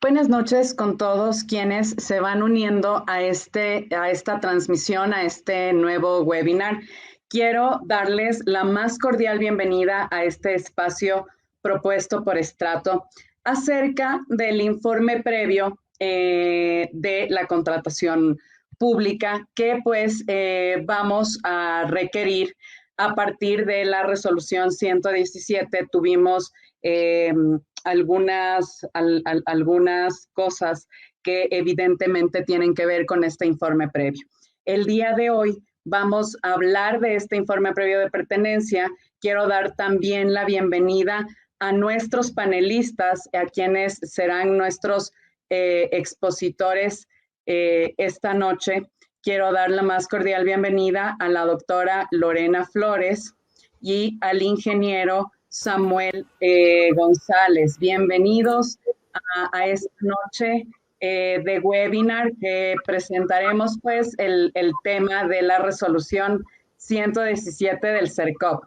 Buenas noches con todos quienes se van uniendo a esta transmisión, a este nuevo webinar. Quiero darles la más cordial bienvenida a este espacio propuesto por Strato acerca del informe previo de la contratación pública que vamos a requerir a partir de la resolución 117. Tuvimos algunas cosas que evidentemente tienen que ver con este informe previo. El día de hoy vamos a hablar de este informe previo de pertenencia. Quiero dar también la bienvenida a nuestros panelistas, a quienes serán nuestros expositores esta noche. Quiero dar la más cordial bienvenida a la doctora Lorena Flores y al ingeniero Samuel González. Bienvenidos a esta noche de webinar que presentaremos el tema de la resolución 117 del CERCOP.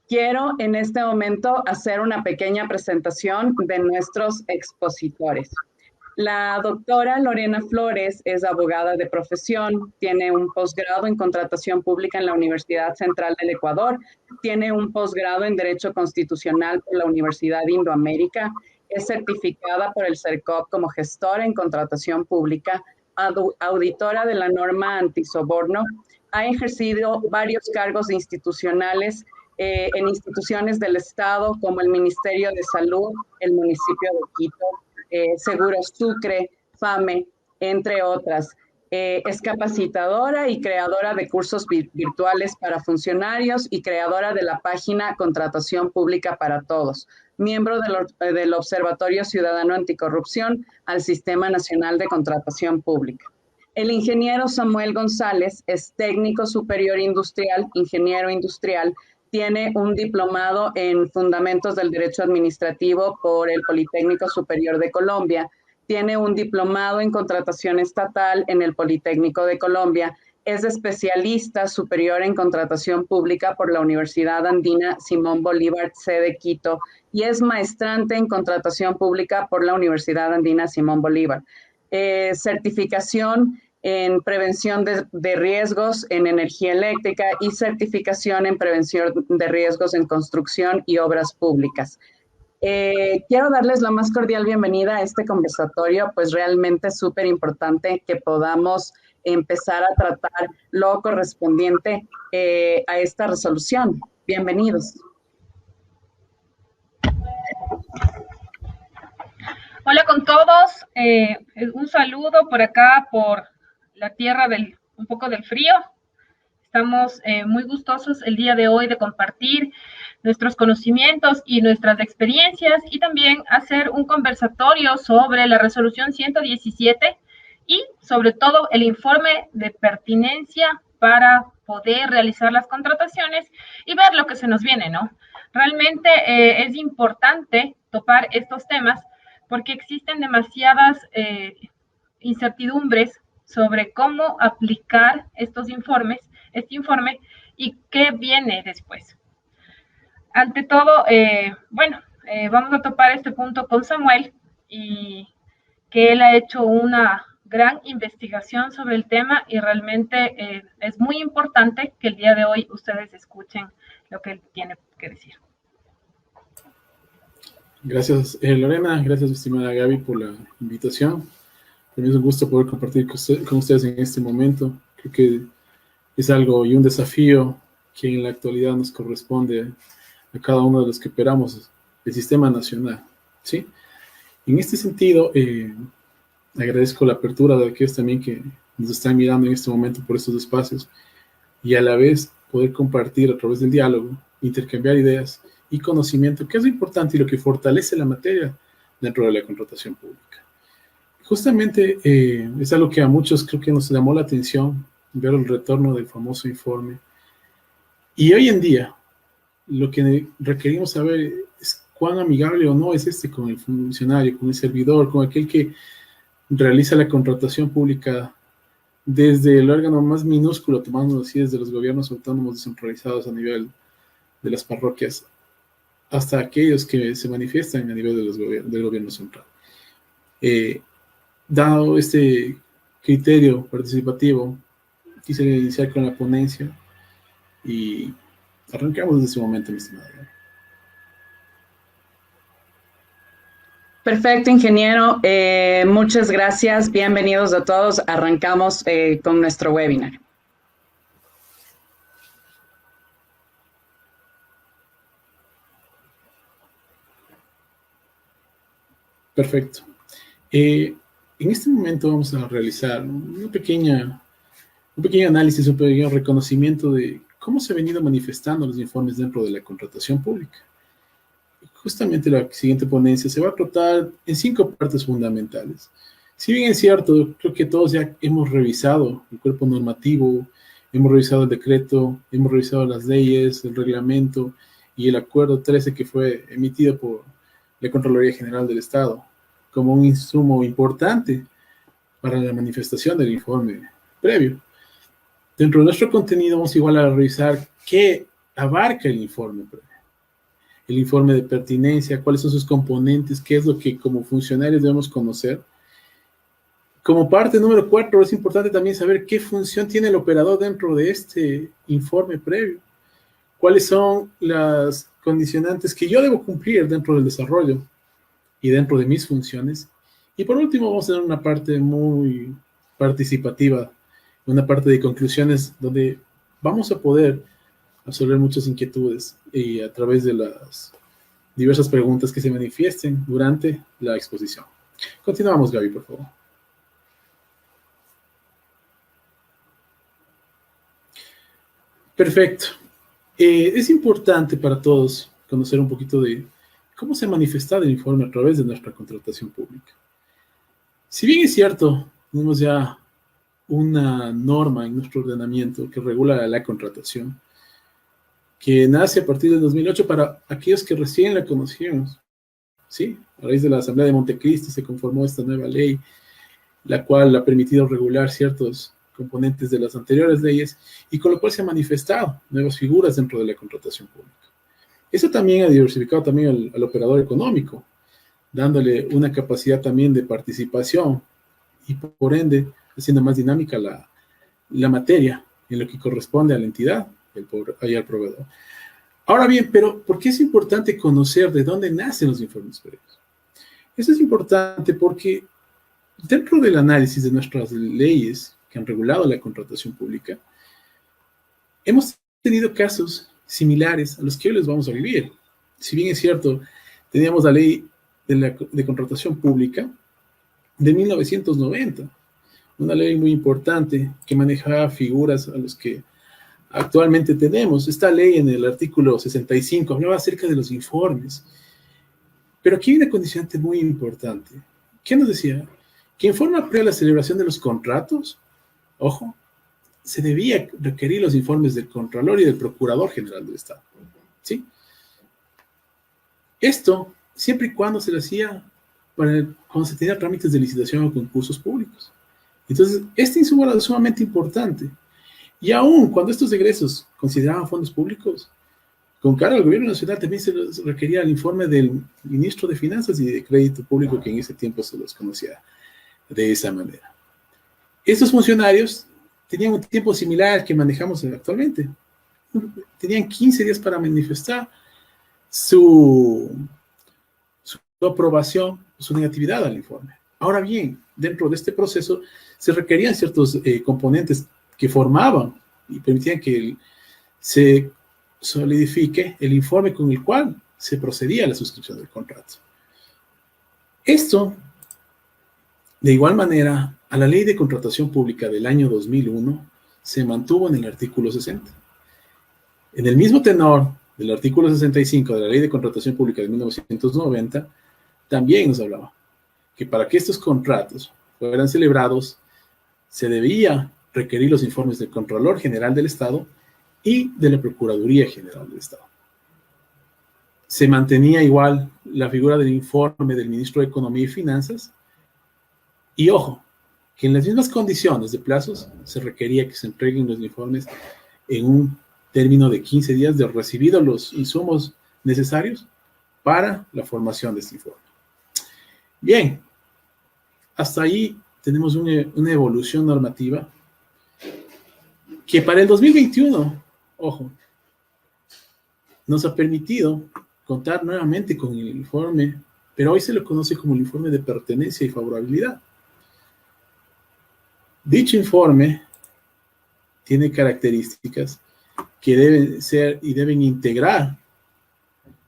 Quiero en este momento hacer una pequeña presentación de nuestros expositores. La doctora Lorena Flores es abogada de profesión, tiene un posgrado en contratación pública en la Universidad Central del Ecuador, tiene un posgrado en Derecho Constitucional por la Universidad de Indoamérica, es certificada por el CERCOP como gestora en contratación pública, auditora de la norma antisoborno, ha ejercido varios cargos institucionales en instituciones del Estado como el Ministerio de Salud, el municipio de Quito, Seguros Sucre, FAME, entre otras. Es capacitadora y creadora de cursos virtuales para funcionarios y creadora de la página Contratación Pública para Todos, miembro del Observatorio Ciudadano Anticorrupción al Sistema Nacional de Contratación Pública. El ingeniero Samuel González es técnico superior industrial, ingeniero industrial, tiene un diplomado en Fundamentos del Derecho Administrativo por el Politécnico Superior de Colombia, tiene un diplomado en Contratación Estatal en el Politécnico de Colombia, es especialista superior en Contratación Pública por la Universidad Andina Simón Bolívar, sede Quito, y es maestrante en Contratación Pública por la Universidad Andina Simón Bolívar. Certificación en prevención de riesgos en energía eléctrica y certificación en prevención de riesgos en construcción y obras públicas. Quiero darles la más cordial bienvenida a este conversatorio, pues realmente es súper importante que podamos empezar a tratar lo correspondiente a esta resolución. Bienvenidos. Hola con todos, un saludo por acá, por la tierra un poco del frío. Estamos muy gustosos el día de hoy de compartir nuestros conocimientos y nuestras experiencias y también hacer un conversatorio sobre la resolución 117 y sobre todo el informe de pertinencia para poder realizar las contrataciones y ver lo que se nos viene, ¿no? Realmente es importante topar estos temas porque existen demasiadas incertidumbres sobre cómo aplicar este informe y qué viene después. Ante todo, vamos a topar este punto con Samuel y que él ha hecho una gran investigación sobre el tema y realmente es muy importante que el día de hoy ustedes escuchen lo que él tiene que decir. Gracias, Lorena. Gracias, estimada Gaby, por la invitación. Para mí es un gusto poder compartir con ustedes en este momento. Creo que es algo y un desafío que en la actualidad nos corresponde a cada uno de los que operamos el sistema nacional, ¿sí? En este sentido, agradezco la apertura de aquellos también que nos están mirando en este momento por estos espacios y a la vez poder compartir a través del diálogo, intercambiar ideas y conocimiento, que es lo importante y lo que fortalece la materia dentro de la contratación pública. Justamente es algo que a muchos creo que nos llamó la atención, ver el retorno del famoso informe. Y hoy en día, lo que requerimos saber es cuán amigable o no es con el funcionario, con el servidor, con aquel que realiza la contratación pública desde el órgano más minúsculo, tomando así desde los gobiernos autónomos descentralizados a nivel de las parroquias, hasta aquellos que se manifiestan a nivel del gobierno central. Dado este criterio participativo, quise iniciar con la ponencia y arrancamos desde ese momento, mi estimado. Perfecto, ingeniero. Muchas gracias. Bienvenidos a todos. Arrancamos con nuestro webinar. Perfecto. En este momento vamos a realizar un pequeño análisis, un pequeño reconocimiento de cómo se han venido manifestando los informes dentro de la contratación pública. Justamente la siguiente ponencia se va a tratar en 5 partes fundamentales. Si bien es cierto, creo que todos ya hemos revisado el cuerpo normativo, hemos revisado el decreto, hemos revisado las leyes, el reglamento y el acuerdo 13 que fue emitido por la Contraloría General del Estado como un insumo importante para la manifestación del informe previo. Dentro de nuestro contenido vamos igual a revisar qué abarca el informe previo. El informe de pertinencia, cuáles son sus componentes, qué es lo que como funcionarios debemos conocer. Como parte número 4, es importante también saber qué función tiene el operador dentro de este informe previo. Cuáles son las condicionantes que yo debo cumplir dentro del desarrollo y dentro de mis funciones. Y por último vamos a tener una parte muy participativa, una parte de conclusiones donde vamos a poder absorber muchas inquietudes y a través de las diversas preguntas que se manifiesten durante la exposición. Continuamos, Gaby, por favor. Perfecto. Es importante para todos conocer un poquito de cómo se ha manifestado el informe a través de nuestra contratación pública. Si bien es cierto, tenemos ya una norma en nuestro ordenamiento que regula la contratación, que nace a partir del 2008 para aquellos que recién la conocimos, ¿sí? A raíz de la Asamblea de Montecristi se conformó esta nueva ley, la cual ha permitido regular ciertos componentes de las anteriores leyes y con lo cual se han manifestado nuevas figuras dentro de la contratación pública. Eso también ha diversificado también al operador económico, dándole una capacidad también de participación y por ende haciendo más dinámica la materia en lo que corresponde a la entidad y al proveedor. Ahora bien, pero ¿por qué es importante conocer de dónde nacen los informes previos? Eso es importante porque dentro del análisis de nuestras leyes que han regulado la contratación pública, hemos tenido casos similares a los que hoy les vamos a vivir. Si bien es cierto, teníamos la ley de contratación pública de 1990, una ley muy importante que manejaba figuras a los que actualmente tenemos. Esta ley en el artículo 65 hablaba acerca de los informes, pero aquí hay una condicionante muy importante. ¿Qué nos decía? Que en forma previa a la celebración de los contratos, ojo, se debía requerir los informes del Contralor y del Procurador General del Estado, ¿sí? Esto siempre y cuando se lo hacía cuando se tenía trámites de licitación o concursos públicos. Entonces, este insumo era sumamente importante. Y aún cuando estos egresos consideraban fondos públicos, con cargo al gobierno nacional también se requería el informe del ministro de Finanzas y de Crédito Público, que en ese tiempo se los conocía de esa manera. Estos funcionarios tenían un tiempo similar al que manejamos actualmente. Tenían 15 días para manifestar su aprobación, su negatividad al informe. Ahora bien, dentro de este proceso se requerían ciertos componentes que formaban y permitían que se solidifique el informe con el cual se procedía a la suscripción del contrato. Esto, de igual manera, a la Ley de Contratación Pública del año 2001 se mantuvo en el artículo 60. En el mismo tenor del artículo 65 de la Ley de Contratación Pública de 1990, también nos hablaba que para que estos contratos fueran celebrados, se debía requerir los informes del Contralor General del Estado y de la Procuraduría General del Estado. Se mantenía igual la figura del informe del Ministro de Economía y Finanzas, y ojo, que en las mismas condiciones de plazos se requería que se entreguen los informes en un término de 15 días de recibidos los insumos necesarios para la formación de este informe. Bien, hasta ahí tenemos una evolución normativa que para el 2021, ojo, nos ha permitido contar nuevamente con el informe, pero hoy se lo conoce como el informe de pertenencia y favorabilidad. Dicho informe tiene características que deben ser y deben integrar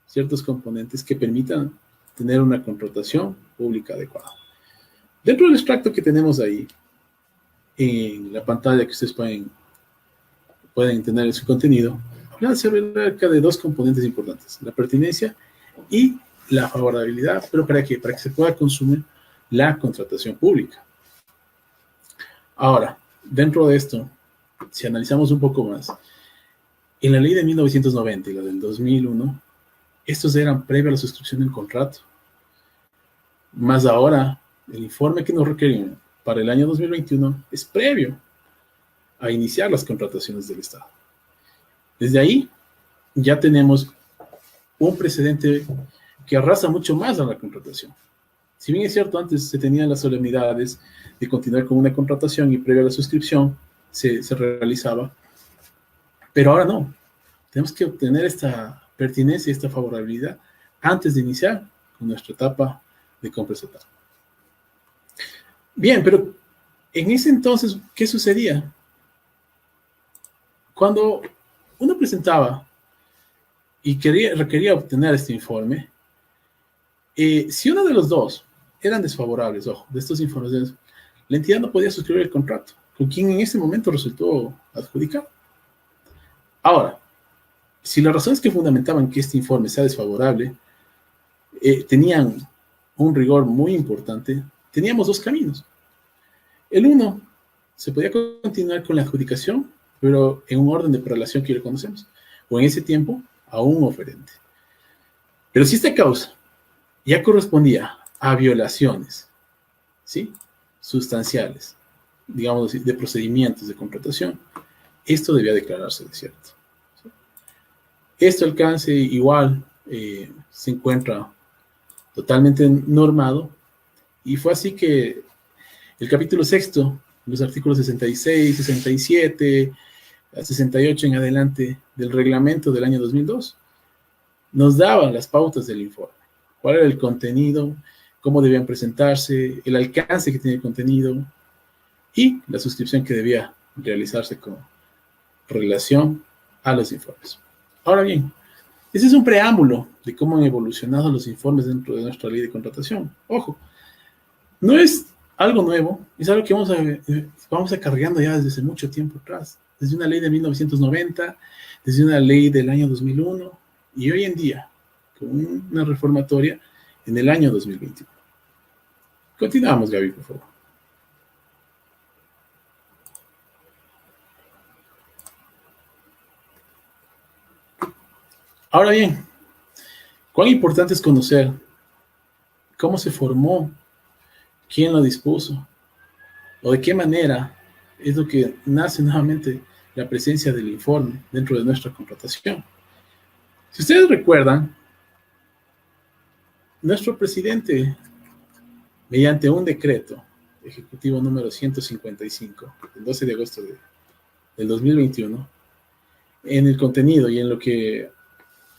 ciertos componentes que permitan tener una contratación pública adecuada. Dentro del extracto que tenemos ahí, en la pantalla que ustedes pueden tener en su contenido, habla acerca de dos componentes importantes, la pertinencia y la favorabilidad. ¿Pero para qué? Para que se pueda consumir la contratación pública. Ahora, dentro de esto, si analizamos un poco más, en la ley de 1990 y la del 2001, estos eran previos a la suscripción del contrato. Más ahora, el informe que nos requerimos para el año 2021 es previo a iniciar las contrataciones del Estado. Desde ahí ya tenemos un precedente que arrasa mucho más a la contratación. Si bien es cierto, antes se tenían las solemnidades de continuar con una contratación y previo a la suscripción se realizaba, pero ahora no. Tenemos que obtener esta pertinencia y esta favorabilidad antes de iniciar con nuestra etapa de compra estatal. Bien, pero en ese entonces, ¿qué sucedía? Cuando uno presentaba y requería obtener este informe, si uno de los dos eran desfavorables, ojo, de estos informes, la entidad no podía suscribir el contrato, con quien en ese momento resultó adjudicado. Ahora, si las razones que fundamentaban que este informe sea desfavorable tenían un rigor muy importante, teníamos dos caminos. El uno, se podía continuar con la adjudicación, pero en un orden de prelación que hoy conocemos, o en ese tiempo, a un oferente. Pero si esta causa ya correspondía a violaciones, ¿sí?, sustanciales, digamos así, de procedimientos de contratación, esto debía declararse desierto. ¿Sí? Este alcance igual se encuentra totalmente normado, y fue así que el capítulo sexto, los artículos 66, 67, 68 en adelante del reglamento del año 2002, nos daban las pautas del informe. Cuál era el contenido, cómo debían presentarse, el alcance que tiene el contenido y la suscripción que debía realizarse con relación a los informes. Ahora bien, ese es un preámbulo de cómo han evolucionado los informes dentro de nuestra ley de contratación. Ojo, no es algo nuevo, es algo que vamos acarreando ya desde hace mucho tiempo atrás, desde una ley de 1990, desde una ley del año 2001, y hoy en día, con una reformatoria en el año 2021. Continuamos, Gaby, por favor. Ahora bien, cuán importante es conocer cómo se formó, quién lo dispuso, o de qué manera es lo que nace nuevamente la presencia del informe dentro de nuestra contratación. Si ustedes recuerdan, nuestro presidente, mediante un decreto ejecutivo número 155, el 12 de agosto del 2021, en el contenido y en lo que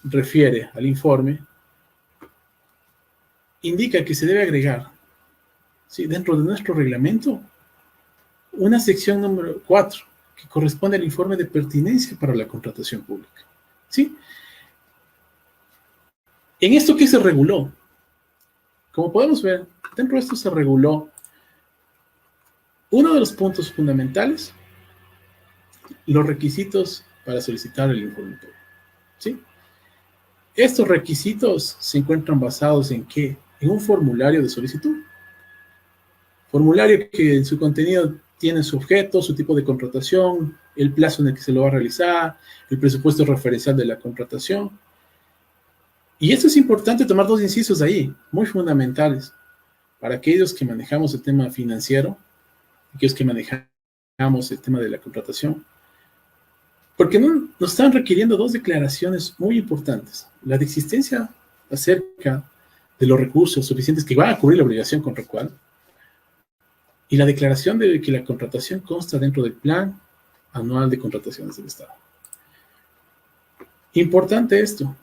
refiere al informe, indica que se debe agregar, ¿sí?, dentro de nuestro reglamento, una sección número 4, que corresponde al informe de pertinencia para la contratación pública. ¿Sí? ¿En esto qué se reguló? Como podemos ver, dentro de esto se reguló uno de los puntos fundamentales, los requisitos para solicitar el informe público. ¿Sí? Estos requisitos se encuentran basados en ¿qué? En un formulario de solicitud. Formulario que en su contenido tiene su objeto, su tipo de contratación, el plazo en el que se lo va a realizar, el presupuesto referencial de la contratación. Y esto es importante tomar dos incisos ahí, muy fundamentales, para aquellos que manejamos el tema financiero, aquellos que manejamos el tema de la contratación, porque nos están requiriendo dos declaraciones muy importantes. La de existencia acerca de los recursos suficientes que van a cubrir la obligación contractual, y la declaración de que la contratación consta dentro del Plan Anual de Contrataciones del Estado. Importante esto,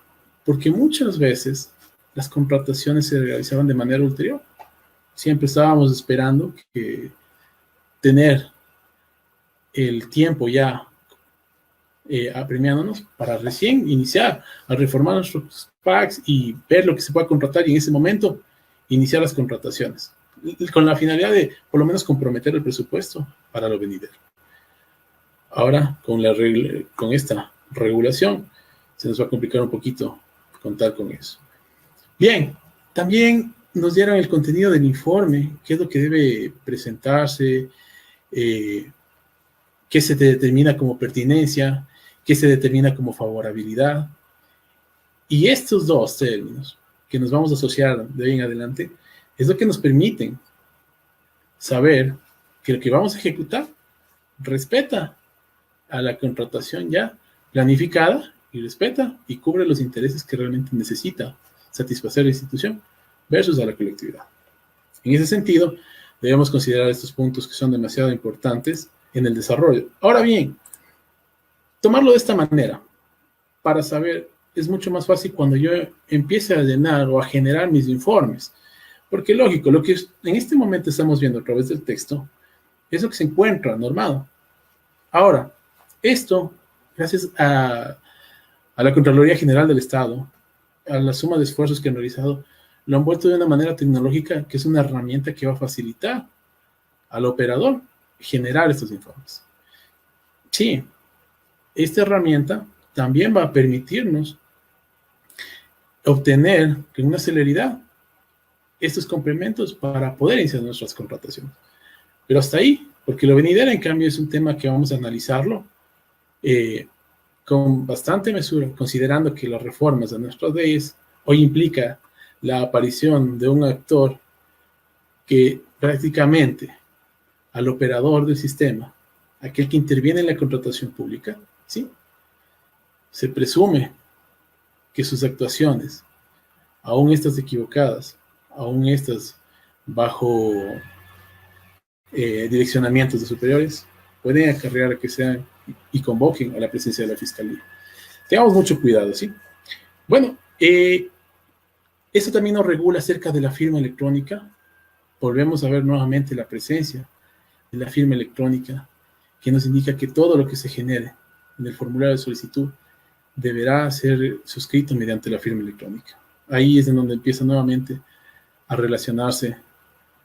porque muchas veces las contrataciones se realizaban de manera ulterior. Siempre estábamos esperando que tener el tiempo ya apremiándonos para recién iniciar a reformar nuestros packs y ver lo que se puede contratar y en ese momento iniciar las contrataciones con la finalidad de por lo menos comprometer el presupuesto para lo venidero. Ahora con esta regulación se nos va a complicar un poquito contar con eso. Bien, también nos dieron el contenido del informe, qué es lo que debe presentarse, qué se determina como pertinencia, qué se determina como favorabilidad. Y estos dos términos que nos vamos a asociar de ahí en adelante es lo que nos permiten saber que lo que vamos a ejecutar respeta a la contratación ya planificada y respeta y cubre los intereses que realmente necesita satisfacer la institución versus a la colectividad. En ese sentido, debemos considerar estos puntos que son demasiado importantes en el desarrollo. Ahora bien, tomarlo de esta manera para saber es mucho más fácil cuando yo empiece a llenar o a generar mis informes. Porque lógico, lo que en este momento estamos viendo a través del texto es lo que se encuentra normado. Ahora, esto, gracias a la Contraloría General del Estado, a la suma de esfuerzos que han realizado, lo han vuelto de una manera tecnológica que es una herramienta que va a facilitar al operador generar estos informes. Sí, esta herramienta también va a permitirnos obtener con una celeridad estos complementos para poder iniciar nuestras contrataciones. Pero hasta ahí, porque lo venidero, en cambio, es un tema que vamos a analizarlo con bastante mesura, considerando que las reformas de nuestras leyes hoy implica la aparición de un actor que prácticamente al operador del sistema, aquel que interviene en la contratación pública, ¿sí? Se presume que sus actuaciones, aún estas equivocadas, aún estas bajo direccionamientos de superiores, pueden acarrear a que sean y convoquen a la presencia de la Fiscalía. Tengamos mucho cuidado, ¿sí? Bueno, esto también nos regula acerca de la firma electrónica. Volvemos a ver nuevamente la presencia de la firma electrónica, que nos indica que todo lo que se genere en el formulario de solicitud deberá ser suscrito mediante la firma electrónica. Ahí es en donde empieza nuevamente a relacionarse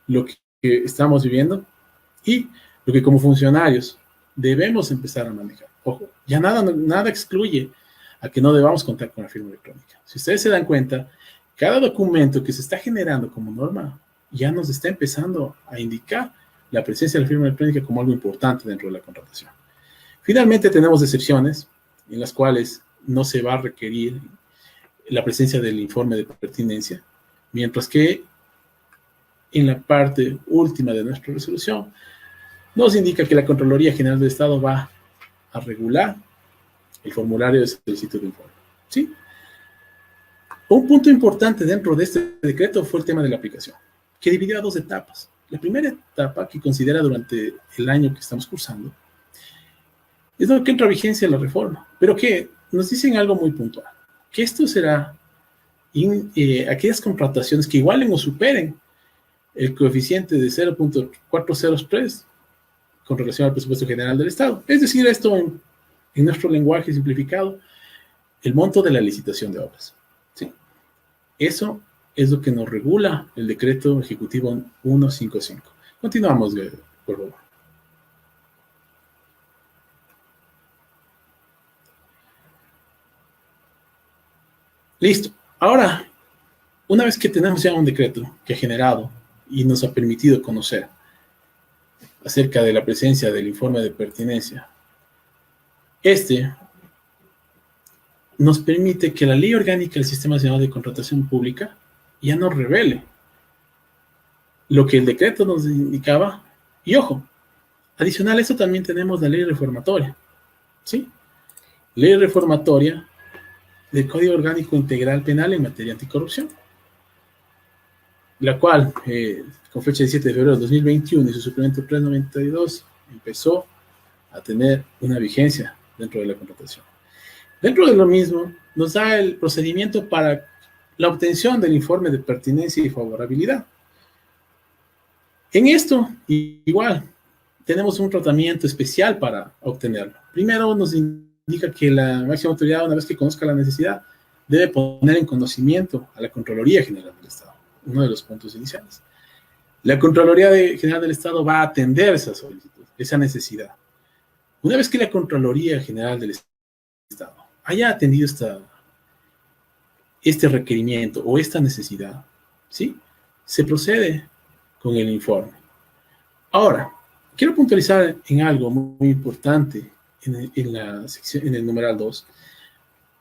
lo que estamos viviendo y lo que como funcionarios debemos empezar a manejar. Ojo, ya nada excluye a que no debamos contar con la firma electrónica. Si ustedes se dan cuenta, cada documento que se está generando como norma ya nos está empezando a indicar la presencia de la firma electrónica como algo importante dentro de la contratación. Finalmente tenemos excepciones en las cuales no se va a requerir la presencia del informe de pertinencia, mientras que en la parte última de nuestra resolución nos indica que la Contraloría General del Estado va a regular el formulario de solicitud de informe. ¿Sí? Un punto importante dentro de este decreto fue el tema de la aplicación, que dividió a dos etapas. La primera etapa, que considera durante el año que estamos cursando, es lo que entra a vigencia la reforma, pero que nos dicen algo muy puntual, que esto será aquellas contrataciones que igualen o superen el coeficiente de 0.403 con relación al presupuesto general del Estado. Es decir, esto en nuestro lenguaje simplificado, el monto de la licitación de obras. ¿Sí? Eso es lo que nos regula el decreto ejecutivo 155. Continuamos, por favor. Listo. Ahora, una vez que tenemos ya un decreto que ha generado y nos ha permitido conocer acerca de la presencia del informe de pertinencia, este nos permite que la Ley Orgánica del Sistema Nacional de Contratación Pública ya nos revele lo que el decreto nos indicaba. Y ojo, adicional a eso también tenemos la Ley Reformatoria, ¿sí? Ley Reformatoria del Código Orgánico Integral Penal en materia anticorrupción. la cual, con fecha de 7 de febrero de 2021 y su suplemento 392, empezó a tener una vigencia dentro de la contratación. Dentro de lo mismo, nos da el procedimiento para la obtención del informe de pertinencia y favorabilidad. En esto, igual, tenemos un tratamiento especial para obtenerlo. Primero nos indica que la máxima autoridad, una vez que conozca la necesidad, debe poner en conocimiento a la Contraloría General del Estado, uno de los puntos iniciales. La Contraloría General del Estado va a atender esa solicitud, esa necesidad. Una vez que la Contraloría General del Estado haya atendido este requerimiento o esta necesidad, ¿sí?, se procede con el informe. Ahora, quiero puntualizar en algo muy importante en la sección, en el numeral 2,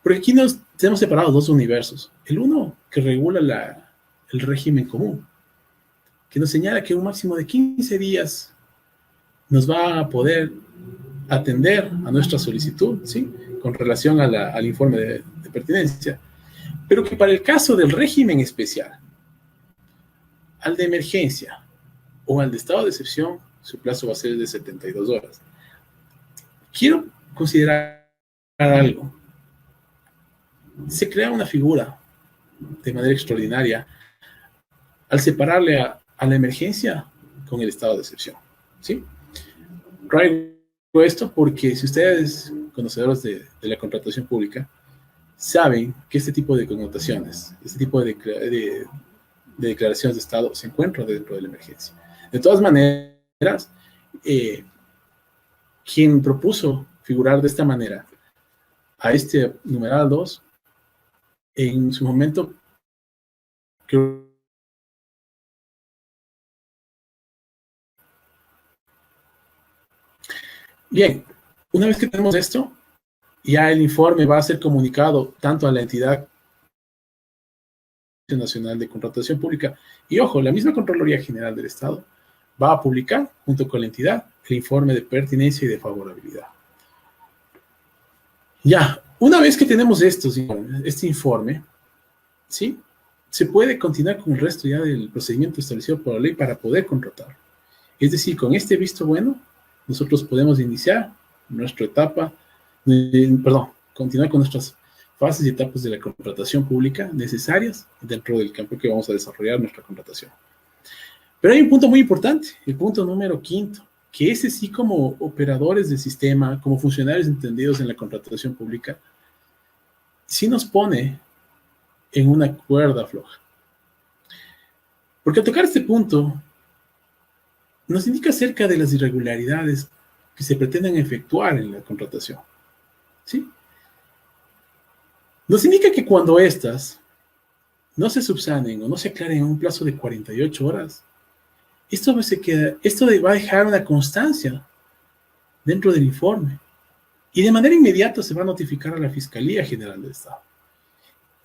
porque aquí nos tenemos separados dos universos. El uno que regula el régimen común, que nos señala que un máximo de 15 días nos va a poder atender a nuestra solicitud, ¿sí?, con relación al informe de pertinencia, pero que para el caso del régimen especial, al de emergencia o al de estado de excepción, su plazo va a ser de 72 horas. Quiero considerar algo. Se crea una figura de manera extraordinaria al separarle a la emergencia con el estado de excepción, ¿sí? Traigo esto porque si ustedes, conocedores de la contratación pública, saben que este tipo de connotaciones, este tipo de declaraciones de estado se encuentran dentro de la emergencia. De todas maneras, quien propuso figurar de esta manera a este numeral 2, en su momento, creo. Bien, una vez que tenemos esto, ya el informe va a ser comunicado tanto a la entidad nacional de contratación pública y, ojo, la misma Contraloría General del Estado va a publicar junto con la entidad el informe de pertinencia y de favorabilidad. Ya, una vez que tenemos este informe, ¿sí?, se puede continuar con el resto ya del procedimiento establecido por la ley para poder contratar. Es decir, con este visto bueno, nosotros podemos iniciar nuestra etapa, continuar con nuestras fases y etapas de la contratación pública necesarias dentro del campo que vamos a desarrollar nuestra contratación. Pero hay un punto muy importante, el punto número 5, que ese sí, como operadores del sistema, como funcionarios entendidos en la contratación pública, sí nos pone en una cuerda floja. Porque al tocar este punto, nos indica acerca de las irregularidades que se pretenden efectuar en la contratación, ¿sí? Nos indica que cuando estas no se subsanen o no se aclaren en un plazo de 48 horas, esto va a dejar una constancia dentro del informe y de manera inmediata se va a notificar a la Fiscalía General del Estado.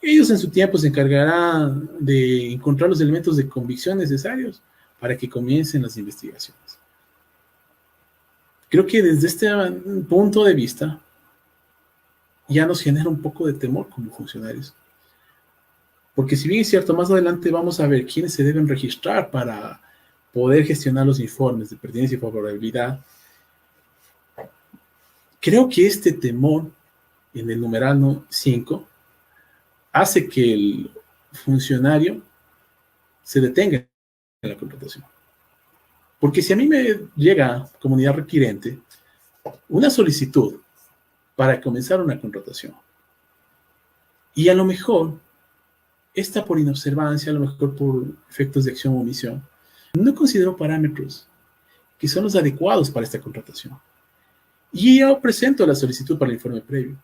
Ellos en su tiempo se encargarán de encontrar los elementos de convicción necesarios para que comiencen las investigaciones. Creo que desde este punto de vista ya nos genera un poco de temor como funcionarios. Porque si bien es cierto, más adelante vamos a ver quiénes se deben registrar para poder gestionar los informes de pertinencia y favorabilidad, creo que este temor en el numeral 5 hace que el funcionario se detenga en la contratación. Porque si a mí me llega, comunidad requirente, una solicitud para comenzar una contratación, y a lo mejor, esta por inobservancia, a lo mejor por efectos de acción o omisión, no considero parámetros que son los adecuados para esta contratación. Y yo presento la solicitud para el informe previo.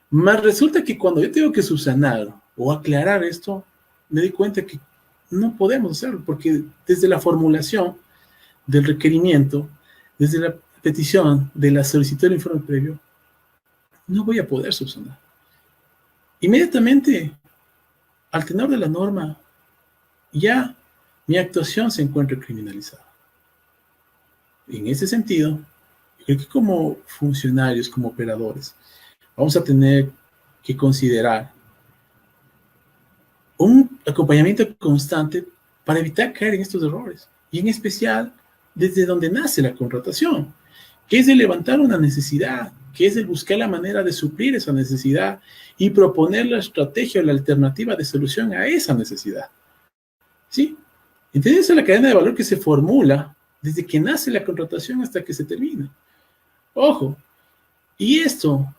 Mas resulta que cuando yo tengo que subsanar o aclarar esto, me doy cuenta que no podemos hacerlo, porque desde la formulación del requerimiento, desde la petición de la solicitud del informe previo, no voy a poder subsanar. Inmediatamente, al tenor de la norma, ya mi actuación se encuentra criminalizada. En ese sentido, creo que como funcionarios, como operadores, vamos a tener que considerar un acompañamiento constante para evitar caer en estos errores. Y en especial, desde donde nace la contratación, que es el levantar una necesidad, que es el buscar la manera de suplir esa necesidad y proponer la estrategia o la alternativa de solución a esa necesidad. ¿Sí? Entonces, esa es la cadena de valor que se formula desde que nace la contratación hasta que se termina. Ojo, y esto,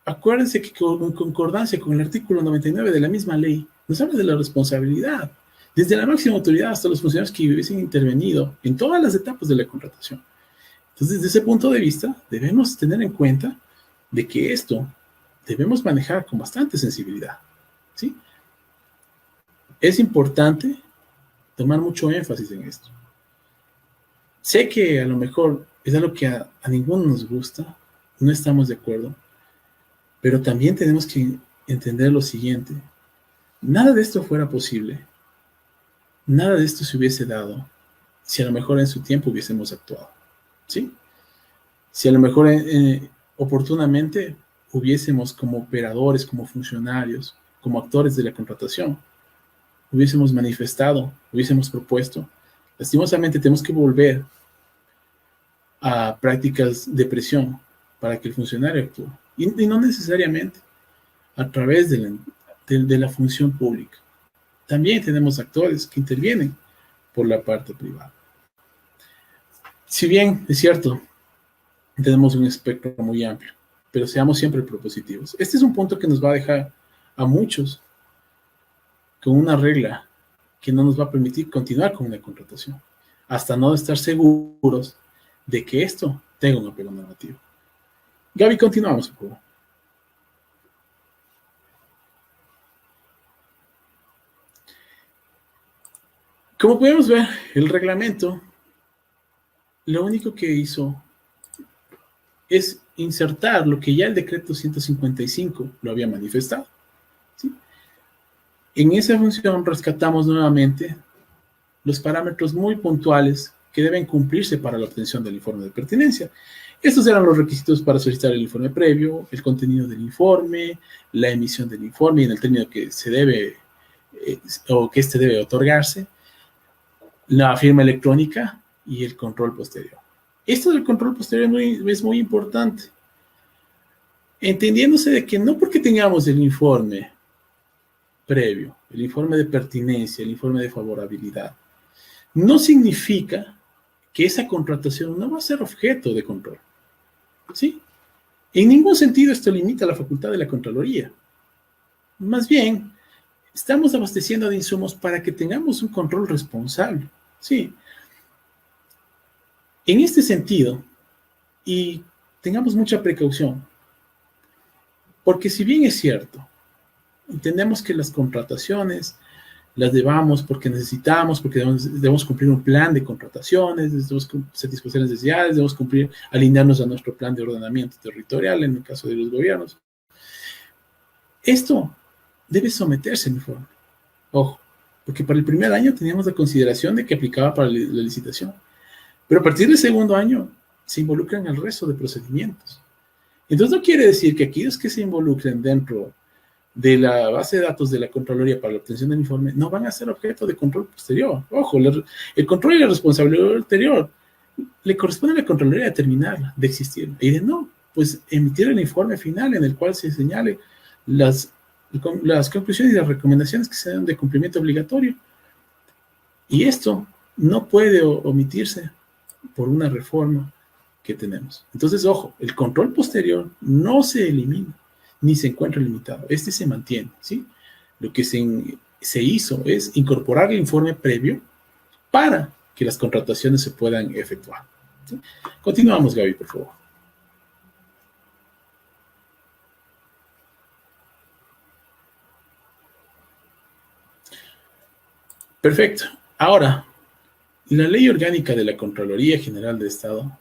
acuérdense que en concordancia con el artículo 99 de la misma ley, nos habla de la responsabilidad, desde la máxima autoridad hasta los funcionarios que hubiesen intervenido en todas las etapas de la contratación. Entonces, desde ese punto de vista, debemos tener en cuenta de que esto debemos manejar con bastante sensibilidad, ¿sí? Es importante tomar mucho énfasis en esto. Sé que a lo mejor es algo que a ninguno nos gusta, no estamos de acuerdo, pero también tenemos que entender lo siguiente. Nada de esto fuera posible, nada de esto se hubiese dado si a lo mejor en su tiempo hubiésemos actuado, ¿sí? Si a lo mejor oportunamente hubiésemos como operadores, como funcionarios, como actores de la contratación, hubiésemos manifestado, hubiésemos propuesto. Lastimosamente tenemos que volver a prácticas de presión para que el funcionario actúe. Y no necesariamente a través de la función pública. También tenemos actores que intervienen por la parte privada. Si bien es cierto, tenemos un espectro muy amplio, pero seamos siempre propositivos. Este es un punto que nos va a dejar a muchos con una regla que no nos va a permitir continuar con una contratación, hasta no estar seguros de que esto tenga un apego normativo. Gaby, continuamos, por favor. Como podemos ver, el reglamento lo único que hizo es insertar lo que ya el decreto 155 lo había manifestado, ¿sí? En esa función rescatamos nuevamente los parámetros muy puntuales que deben cumplirse para la obtención del informe de pertinencia. Estos eran los requisitos para solicitar el informe previo, el contenido del informe, la emisión del informe en el término que se debe o que este debe otorgarse, la firma electrónica y el control posterior. Esto del control posterior es muy importante, entendiéndose de que no porque tengamos el informe previo, el informe de pertinencia, el informe de favorabilidad, no significa que esa contratación no va a ser objeto de control, ¿sí? En ningún sentido esto limita la facultad de la Contraloría. Más bien, estamos abasteciendo de insumos para que tengamos un control responsable, ¿sí? En este sentido, y tengamos mucha precaución, porque si bien es cierto, entendemos que las contrataciones las debamos porque necesitamos, porque debemos cumplir un plan de contrataciones, debemos satisfacer las necesidades, debemos alinearnos a nuestro plan de ordenamiento territorial en el caso de los gobiernos. Esto debe someterse al informe. Ojo, porque para el primer año teníamos la consideración de que aplicaba para la licitación. Pero a partir del segundo año se involucran el resto de procedimientos. Entonces no quiere decir que aquellos que se involucren dentro de la base de datos de la Contraloría para la obtención del informe no van a ser objeto de control posterior. Ojo, el control y la responsabilidad ulterior le corresponde a la Contraloría determinarla, de existir. Y de no, pues emitir el informe final en el cual se señale las conclusiones y las recomendaciones que se dan de cumplimiento obligatorio. Y esto no puede omitirse por una reforma que tenemos. Entonces, ojo, el control posterior no se elimina, ni se encuentra limitado. Este se mantiene, ¿sí? Lo que se hizo es incorporar el informe previo para que las contrataciones se puedan efectuar, ¿sí? Continuamos, Gaby, por favor. Perfecto. Ahora, la Ley Orgánica de la Contraloría General del Estado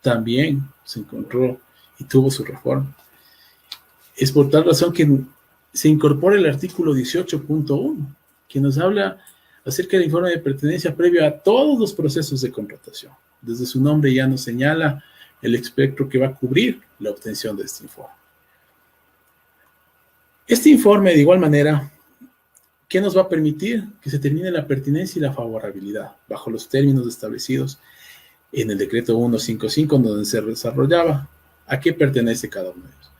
también se encontró y tuvo su reforma. Es por tal razón que se incorpora el artículo 18.1, que nos habla acerca del informe de pertenencia previo a todos los procesos de contratación. Desde su nombre ya nos señala el espectro que va a cubrir la obtención de este informe. Este informe, de igual manera, ¿Qué nos va a permitir? Que se termine la pertinencia y la favorabilidad bajo los términos establecidos en el decreto 155, donde se desarrollaba a qué pertenece cada uno de ellos.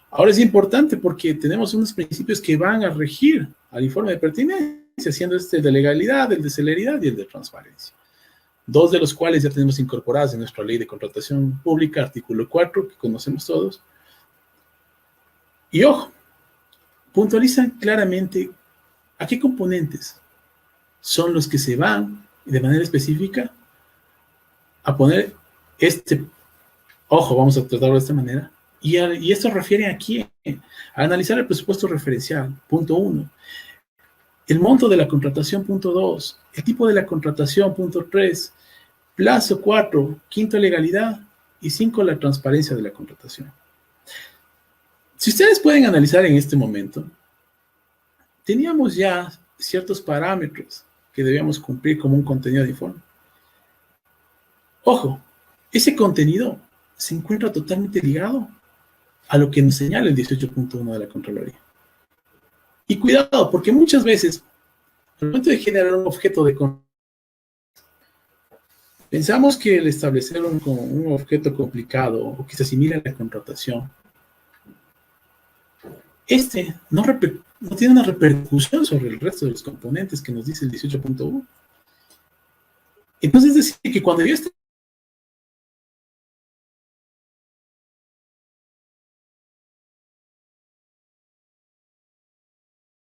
Ahora es importante porque tenemos unos principios que van a regir al informe de pertinencia, siendo este el de legalidad, el de celeridad y el de transparencia. Dos de los cuales ya tenemos incorporados en nuestra ley de contratación pública, artículo 4, que conocemos todos. Y ojo, puntualizan claramente a qué componentes son los que se van de manera específica a poner ojo, vamos a tratarlo de esta manera, y esto refiere aquí a analizar el presupuesto referencial, punto 1, el monto de la contratación, punto 2, el tipo de la contratación, punto 3, plazo 4, quinto, legalidad, y 5, la transparencia de la contratación. Si ustedes pueden analizar en este momento, teníamos ya ciertos parámetros que debíamos cumplir como un contenido de informe. Ojo, ese contenido se encuentra totalmente ligado a lo que nos señala el 18.1 de la Contraloría. Y cuidado, porque muchas veces, al momento de generar un objeto de contratación, pensamos que el establecer un objeto complicado o que se asimila a la contratación, no tiene una repercusión sobre el resto de los componentes que nos dice el 18.1. Entonces, es decir, que cuando yo esté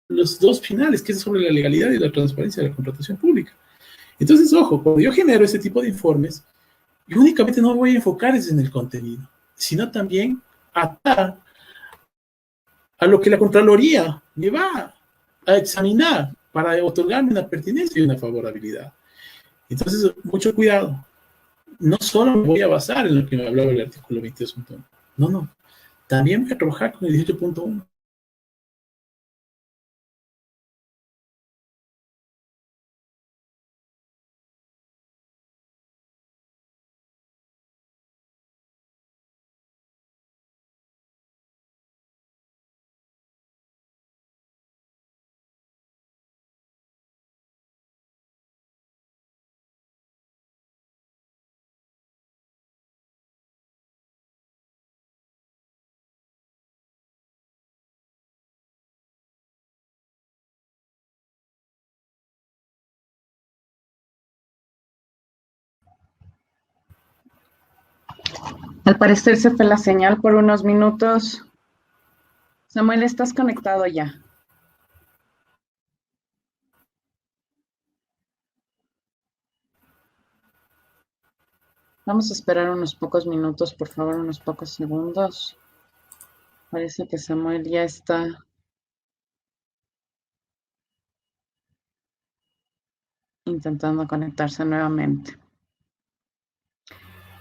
los dos finales, que es sobre la legalidad y la transparencia de la contratación pública. Entonces, ojo, cuando yo genero ese tipo de informes, yo únicamente no me voy a enfocar en el contenido, sino también atar a lo que la Contraloría me va a examinar para otorgarme una pertinencia y una favorabilidad. Entonces, mucho cuidado. No solo me voy a basar en lo que me hablaba el artículo 22.1. No. También voy a trabajar con el 18.1. Al parecer se fue la señal por unos minutos. Samuel, ¿estás conectado ya? Vamos a esperar unos pocos minutos, por favor, unos pocos segundos. Parece que Samuel ya está intentando conectarse nuevamente.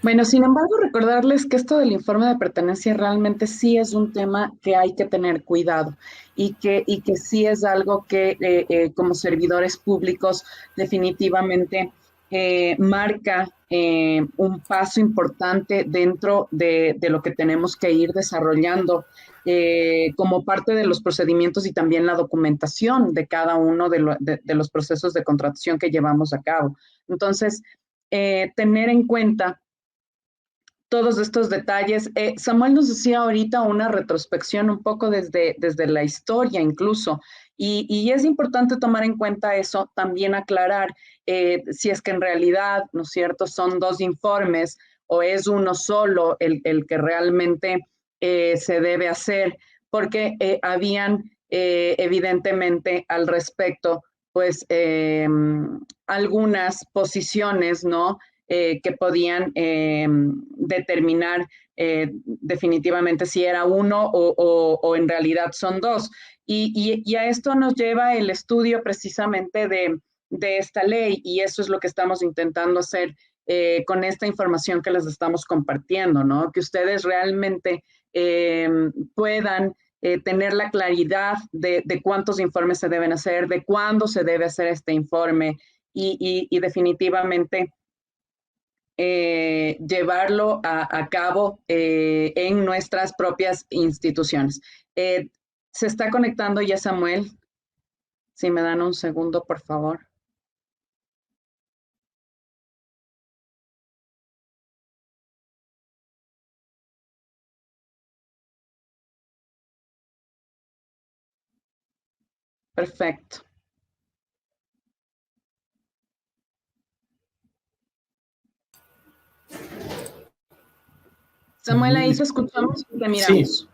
Bueno, sin embargo, recordarles que esto del informe de pertenencia realmente sí es un tema que hay que tener cuidado y que sí es algo que como servidores públicos definitivamente marca un paso importante dentro de lo que tenemos que ir desarrollando como parte de los procedimientos y también la documentación de cada uno de los procesos de contratación que llevamos a cabo. Entonces, tener en cuenta todos estos detalles. Samuel nos decía ahorita una retrospección un poco desde la historia incluso, y es importante tomar en cuenta eso, también aclarar si es que en realidad, ¿no es cierto?, son dos informes o es uno solo el que realmente se debe hacer, porque habían evidentemente al respecto, pues, algunas posiciones, ¿no?, que podían determinar definitivamente si era uno o en realidad son dos. Y a esto nos lleva el estudio precisamente de esta ley, y eso es lo que estamos intentando hacer con esta información que les estamos compartiendo, ¿no? Que ustedes realmente puedan tener la claridad de cuántos informes se deben hacer, de cuándo se debe hacer este informe, y definitivamente llevarlo a cabo en nuestras propias instituciones. Se está conectando ya Samuel. Si me dan un segundo, por favor. Perfecto. Samuel, ahí te escuchamos y te miramos. Sí,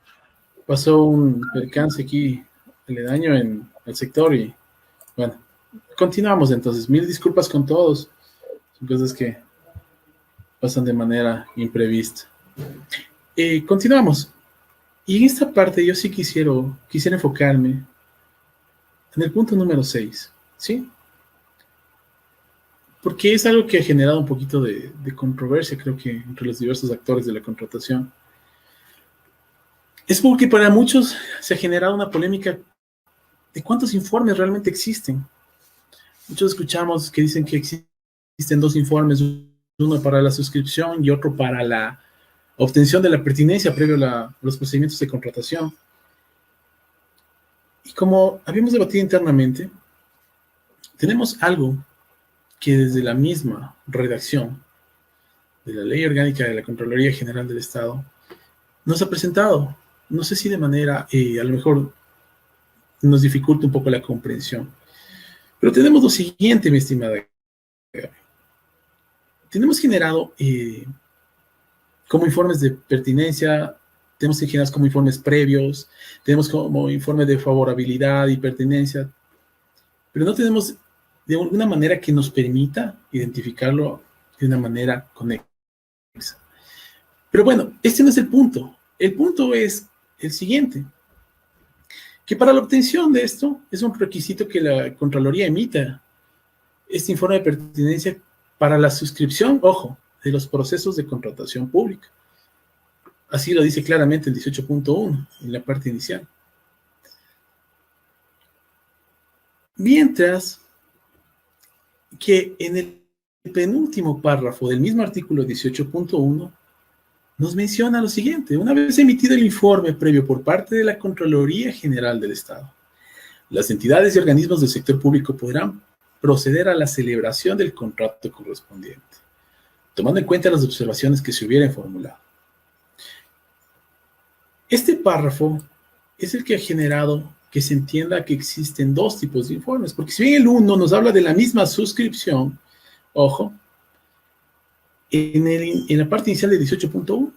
pasó un percance aquí aledaño en el sector y bueno, continuamos entonces. Mil disculpas con todos. Son cosas que pasan de manera imprevista. Continuamos. Y en esta parte yo sí quisiera enfocarme en el punto número 6, ¿sí? Porque es algo que ha generado un poquito de controversia, creo que entre los diversos actores de la contratación. Es porque para muchos se ha generado una polémica de cuántos informes realmente existen. Muchos escuchamos que dicen que existen 2 informes, uno para la suscripción y otro para la obtención de la pertinencia previo a los procedimientos de contratación. Y como habíamos debatido internamente, tenemos algo que desde la misma redacción de la Ley Orgánica de la Contraloría General del Estado nos ha presentado, no sé si de manera, a lo mejor nos dificulta un poco la comprensión, pero tenemos lo siguiente, mi estimada Gaby. Tenemos generado como informes de pertinencia, tenemos generados como informes previos, tenemos como informes de favorabilidad y pertinencia, pero no tenemos de alguna manera que nos permita identificarlo de una manera conexa. Pero bueno, este no es el punto. El punto es el siguiente, que para la obtención de esto es un requisito que la Contraloría emita este informe de pertinencia para la suscripción, ojo, de los procesos de contratación pública. Así lo dice claramente el 18.1 en la parte inicial. Mientras que en el penúltimo párrafo del mismo artículo 18.1 nos menciona lo siguiente: una vez emitido el informe previo por parte de la Contraloría General del Estado, las entidades y organismos del sector público podrán proceder a la celebración del contrato correspondiente, tomando en cuenta las observaciones que se hubieran formulado. Este párrafo es el que ha generado que se entienda que existen 2 tipos de informes, porque si bien el uno nos habla de la misma suscripción, ojo, en la parte inicial de 18.1,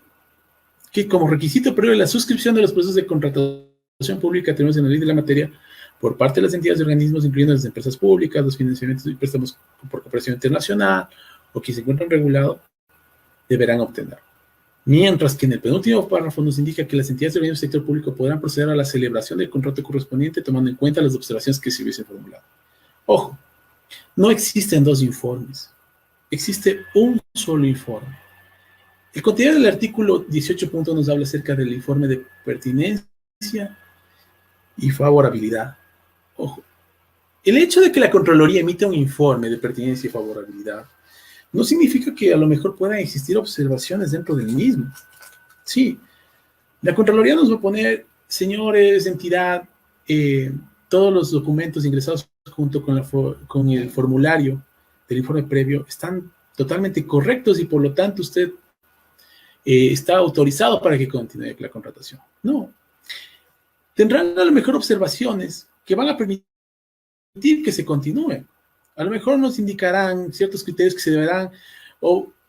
que como requisito previo a la suscripción de los procesos de contratación pública tenemos en la ley de la materia, por parte de las entidades y organismos, incluyendo las empresas públicas, los financiamientos y préstamos por cooperación internacional o que se encuentran regulados, deberán obtener. Mientras que en el penúltimo párrafo nos indica que las entidades y organismos del sector público podrán proceder a la celebración del contrato correspondiente tomando en cuenta las observaciones que se hubiesen formulado. Ojo, no existen 2 informes, existe un solo informe. El contenido del artículo 18.1 nos habla acerca del informe de pertinencia y favorabilidad. Ojo, el hecho de que la Contraloría emita un informe de pertinencia y favorabilidad no significa que a lo mejor puedan existir observaciones dentro del mismo. Sí, la Contraloría nos va a poner, señores, entidad, todos los documentos ingresados junto con el formulario del informe previo están totalmente correctos y por lo tanto usted está autorizado para que continúe la contratación. No. Tendrán a lo mejor observaciones que van a permitir que se continúe. A lo mejor nos indicarán ciertos criterios que se deberán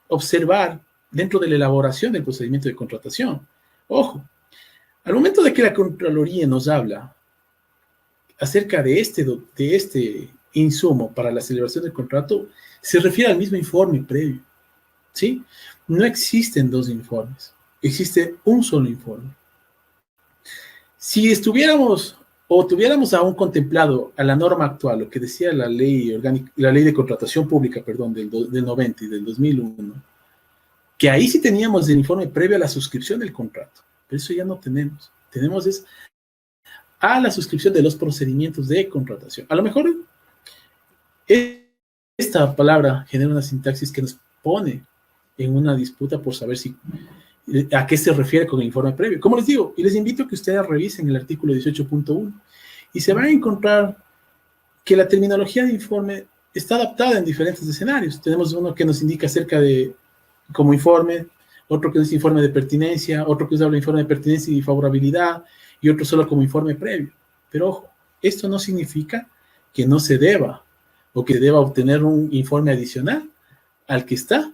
observar dentro de la elaboración del procedimiento de contratación. Ojo, al momento de que la Contraloría nos habla acerca de este insumo para la celebración del contrato, se refiere al mismo informe previo, ¿sí? No existen 2 informes, existe un solo informe. Si estuviéramos o tuviéramos aún contemplado a la norma actual, lo que decía la ley orgánica, la ley de contratación pública, perdón, del 90 y del 2001, que ahí sí teníamos el informe previo a la suscripción del contrato, pero eso ya no tenemos. Tenemos es a la suscripción de los procedimientos de contratación. A lo mejor esta palabra genera una sintaxis que nos pone en una disputa por saber a qué se refiere con el informe previo. Como les digo, y les invito a que ustedes revisen el artículo 18.1 y se van a encontrar que la terminología de informe está adaptada en diferentes escenarios. Tenemos uno que nos indica acerca de, como informe, otro que es informe de pertinencia, otro que habla de informe de pertinencia y favorabilidad, y otro solo como informe previo. Pero ojo, esto no significa que no se deba, o que deba obtener un informe adicional al que está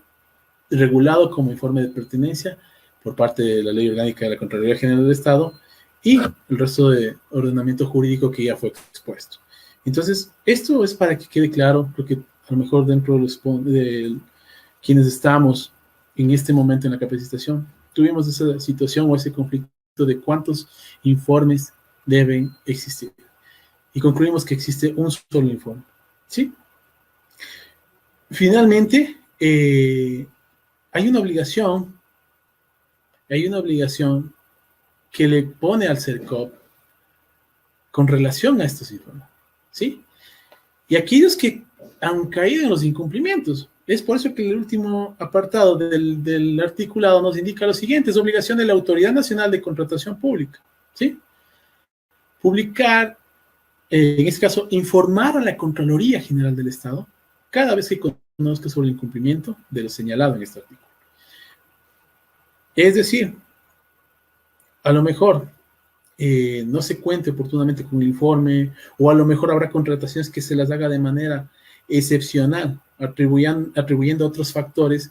regulado como informe de pertinencia por parte de la Ley Orgánica de la Contraloría General del Estado y el resto de ordenamiento jurídico que ya fue expuesto. Entonces, esto es para que quede claro, porque a lo mejor dentro de quienes estamos en este momento en la capacitación, tuvimos esa situación o ese conflicto de cuántos informes deben existir. Y concluimos que existe un solo informe, ¿sí? Finalmente, hay una obligación que le pone al CERCOP con relación a estos informes, ¿sí? Y aquellos que han caído en los incumplimientos. Es por eso que el último apartado del articulado nos indica lo siguiente: es obligación de la Autoridad Nacional de Contratación Pública, ¿sí? Publicar, en este caso, informar a la Contraloría General del Estado cada vez que conozca sobre el incumplimiento de lo señalado en este artículo. Es decir, a lo mejor no se cuente oportunamente con el informe, o a lo mejor habrá contrataciones que se las haga de manera excepcional, atribuyendo otros factores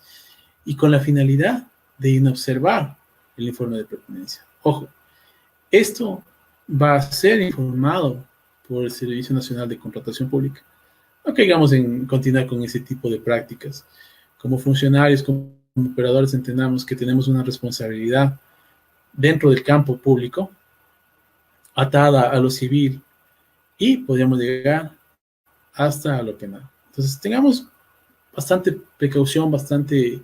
y con la finalidad de inobservar el informe de pertinencia. Ojo, esto va a ser informado por el Servicio Nacional de Contratación Pública. No caigamos en continuar con ese tipo de prácticas. Como funcionarios, como operadores, entendamos que tenemos una responsabilidad dentro del campo público atada a lo civil y podríamos llegar hasta lo penal. Entonces, tengamos bastante precaución, bastante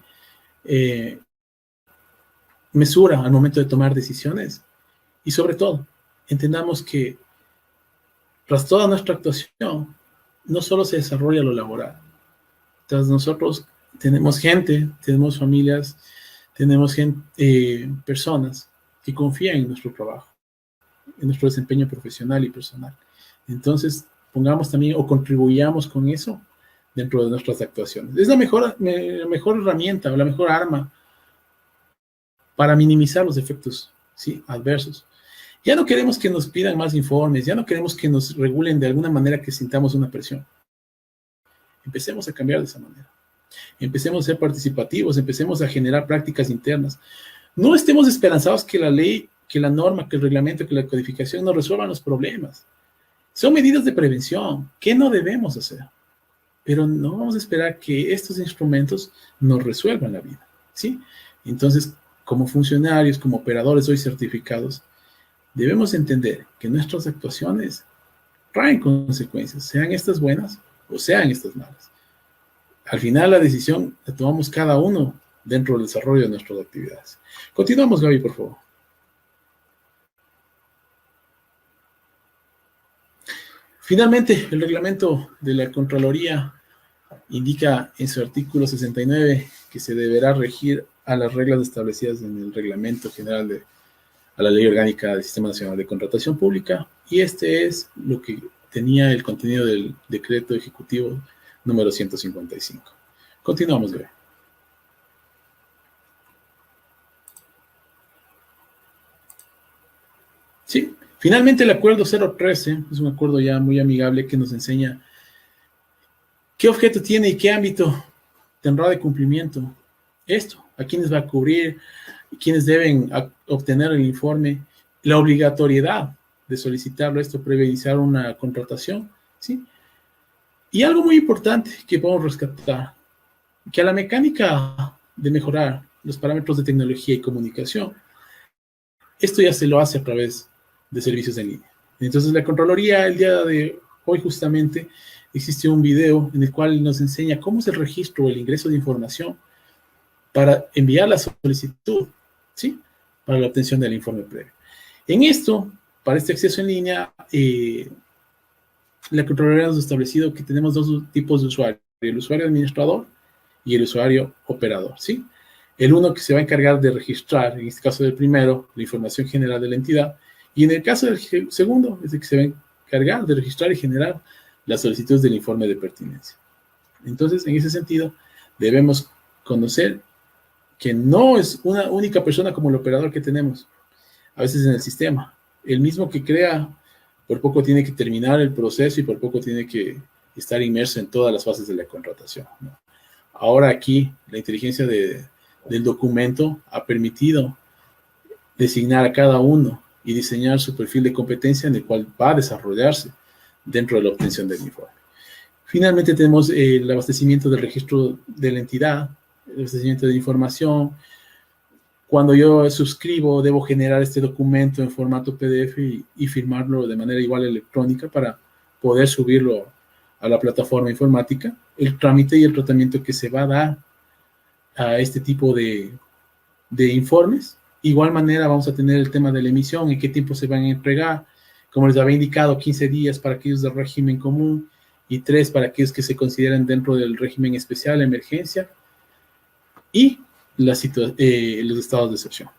mesura al momento de tomar decisiones y, sobre todo, entendamos que tras toda nuestra actuación no solo se desarrolla lo laboral. Tras nosotros tenemos gente, tenemos familias, tenemos personas que confían en nuestro trabajo, en nuestro desempeño profesional y personal. Entonces, pongamos también o contribuyamos con eso dentro de nuestras actuaciones. Es la mejor herramienta o la mejor arma para minimizar los efectos, ¿sí?, adversos. Ya no queremos que nos pidan más informes, ya no queremos que nos regulen de alguna manera que sintamos una presión. Empecemos a cambiar de esa manera. Empecemos a ser participativos, empecemos a generar prácticas internas. No estemos esperanzados que la ley, que la norma, que el reglamento, que la codificación nos resuelvan los problemas. Son medidas de prevención. ¿Qué no debemos hacer? Pero no vamos a esperar que estos instrumentos nos resuelvan la vida, ¿sí? Entonces, como funcionarios, como operadores hoy certificados, debemos entender que nuestras actuaciones traen consecuencias, sean estas buenas o sean estas malas. Al final, la decisión la tomamos cada uno dentro del desarrollo de nuestras actividades. Continuamos, Gaby, por favor. Finalmente, el reglamento de la Contraloría indica en su artículo 69 que se deberá regir a las reglas establecidas en el Reglamento General a la Ley Orgánica del Sistema Nacional de Contratación Pública, y este es lo que tenía el contenido del Decreto Ejecutivo número 155. Continuamos, Gaby. Sí, finalmente el acuerdo 013 es un acuerdo ya muy amigable que nos enseña qué objeto tiene y qué ámbito tendrá de cumplimiento esto, a quiénes va a cubrir, quiénes deben obtener el informe, la obligatoriedad de solicitarlo esto previo a iniciar una contratación, ¿sí? Y algo muy importante que podemos rescatar, que a la mecánica de mejorar los parámetros de tecnología y comunicación, esto ya se lo hace a través de servicios en línea. Entonces, la Contraloría, el día de hoy justamente, existe un video en el cual nos enseña cómo es el registro o el ingreso de información para enviar la solicitud, ¿sí?, para la obtención del informe previo. En esto, para este acceso en línea, la Contraloría nos ha establecido que tenemos dos tipos de usuario: el usuario administrador y el usuario operador, ¿sí? El uno que se va a encargar de registrar, en este caso del primero, la información general de la entidad, y en el caso del segundo, es el que se va a encargar de registrar y generar las solicitudes del informe de pertinencia. Entonces, en ese sentido, debemos conocer que no es una única persona como el operador que tenemos, a veces en el sistema. El mismo que crea, por poco tiene que terminar el proceso y por poco tiene que estar inmerso en todas las fases de la contratación, ¿no? Ahora aquí, la inteligencia del documento ha permitido designar a cada uno y diseñar su perfil de competencia en el cual va a desarrollarse dentro de la obtención del informe. Finalmente tenemos el abastecimiento del registro de la entidad, el abastecimiento de información. Cuando yo suscribo, debo generar este documento en formato PDF y firmarlo de manera igual electrónica para poder subirlo a la plataforma informática. El trámite y el tratamiento que se va a dar a este tipo de informes. Igual manera vamos a tener el tema de la emisión, en qué tiempo se van a entregar. Como les había indicado, 15 días para aquellos del régimen común y 3 para aquellos que se consideren dentro del régimen especial, emergencia, y los estados de excepción.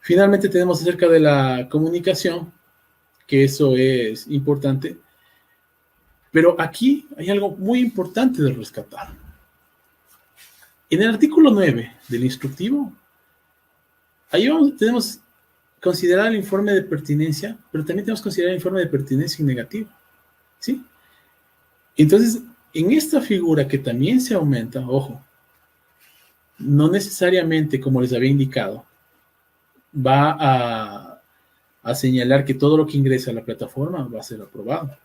Finalmente tenemos acerca de la comunicación, que eso es importante, pero aquí hay algo muy importante de rescatar. En el artículo 9 del instructivo, ahí tenemos considerar el informe de pertinencia, pero también tenemos que considerar el informe de pertinencia en negativo, ¿sí? Entonces, en esta figura que también se aumenta, ojo, no necesariamente, como les había indicado, va a señalar que todo lo que ingresa a la plataforma va a ser aprobado.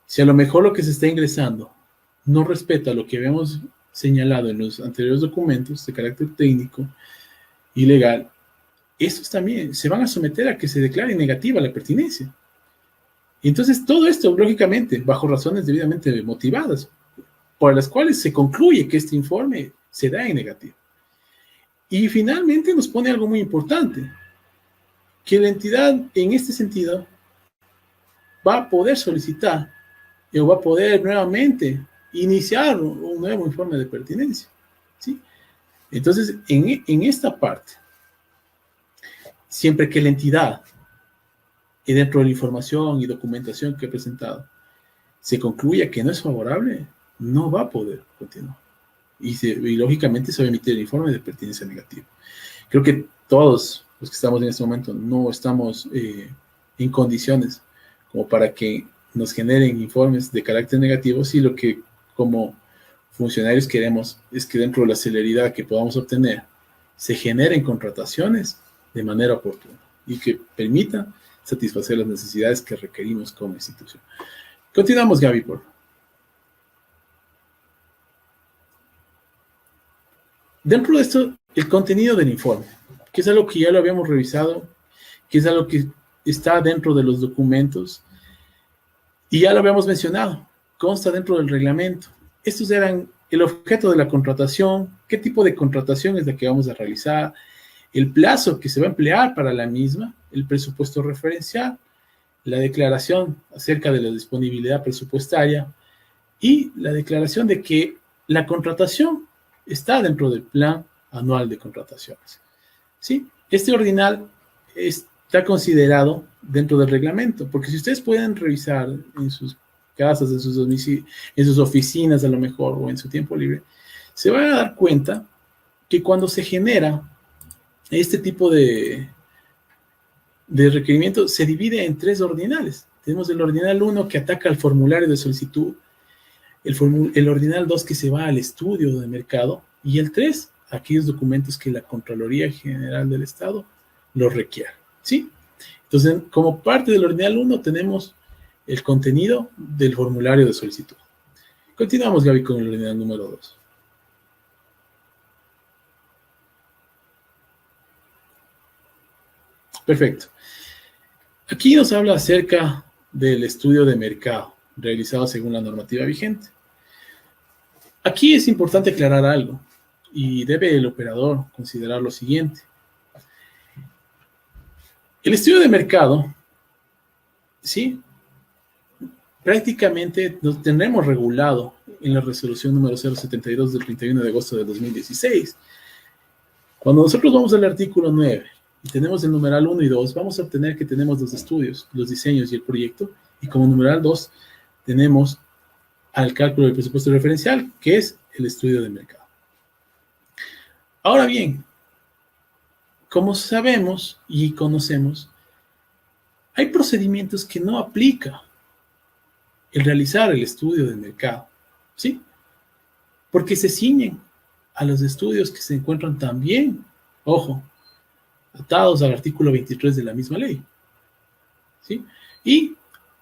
Si a lo mejor lo que se está ingresando no respeta lo que habíamos señalado en los anteriores documentos de carácter técnico y legal, estos también se van a someter a que se declare negativa la pertinencia. Entonces, todo esto, lógicamente, bajo razones debidamente motivadas, por las cuales se concluye que este informe se da en negativo. Y finalmente nos pone algo muy importante, que la entidad en este sentido va a poder solicitar o va a poder nuevamente iniciar un nuevo informe de pertinencia, ¿sí? Entonces, en esta parte, siempre que la entidad, y dentro de la información y documentación que he presentado, se concluya que no es favorable, no va a poder continuar. Y lógicamente se va a emitir el informe de pertinencia negativo. Creo que todos los que estamos en este momento no estamos en condiciones como para que nos generen informes de carácter negativo, si lo que como funcionarios queremos es que dentro de la celeridad que podamos obtener se generen contrataciones de manera oportuna y que permita satisfacer las necesidades que requerimos como institución. Continuamos, Gaby, por favor. Dentro de esto, el contenido del informe, que es algo que ya lo habíamos revisado, que es algo que está dentro de los documentos, y ya lo habíamos mencionado, consta dentro del reglamento. Estos eran el objeto de la contratación, qué tipo de contratación es la que vamos a realizar, el plazo que se va a emplear para la misma, el presupuesto referencial, la declaración acerca de la disponibilidad presupuestaria y la declaración de que la contratación está dentro del plan anual de contrataciones, ¿sí? Este ordinal está considerado dentro del reglamento, porque si ustedes pueden revisar en sus casas, en sus domicilios, en sus oficinas a lo mejor, o en su tiempo libre, se van a dar cuenta que cuando se genera este tipo de requerimiento, se divide en 3 ordinales. Tenemos el ordinal 1 que ataca al formulario de solicitud, el ordinal 2 que se va al estudio de mercado, y el 3, aquellos documentos que la Contraloría General del Estado los requiere, ¿sí? Entonces, como parte del ordinal 1 tenemos el contenido del formulario de solicitud. Continuamos, Gaby, con el ordinal número 2. Perfecto. Aquí nos habla acerca del estudio de mercado realizado según la normativa vigente. Aquí es importante aclarar algo y debe el operador considerar lo siguiente. El estudio de mercado, ¿sí? Prácticamente lo tendremos regulado en la resolución número 072 del 31 de agosto de 2016. Cuando nosotros vamos al artículo 9 y tenemos el numeral 1 y 2, vamos a obtener que tenemos los estudios, los diseños y el proyecto Y como numeral 2 tenemos al cálculo del presupuesto referencial, que es el estudio de mercado. Ahora bien, como sabemos y conocemos, hay procedimientos que no aplica el realizar el estudio de mercado, ¿sí? Porque se ciñen a los estudios que se encuentran también, ojo, atados al artículo 23 de la misma ley, ¿sí? Y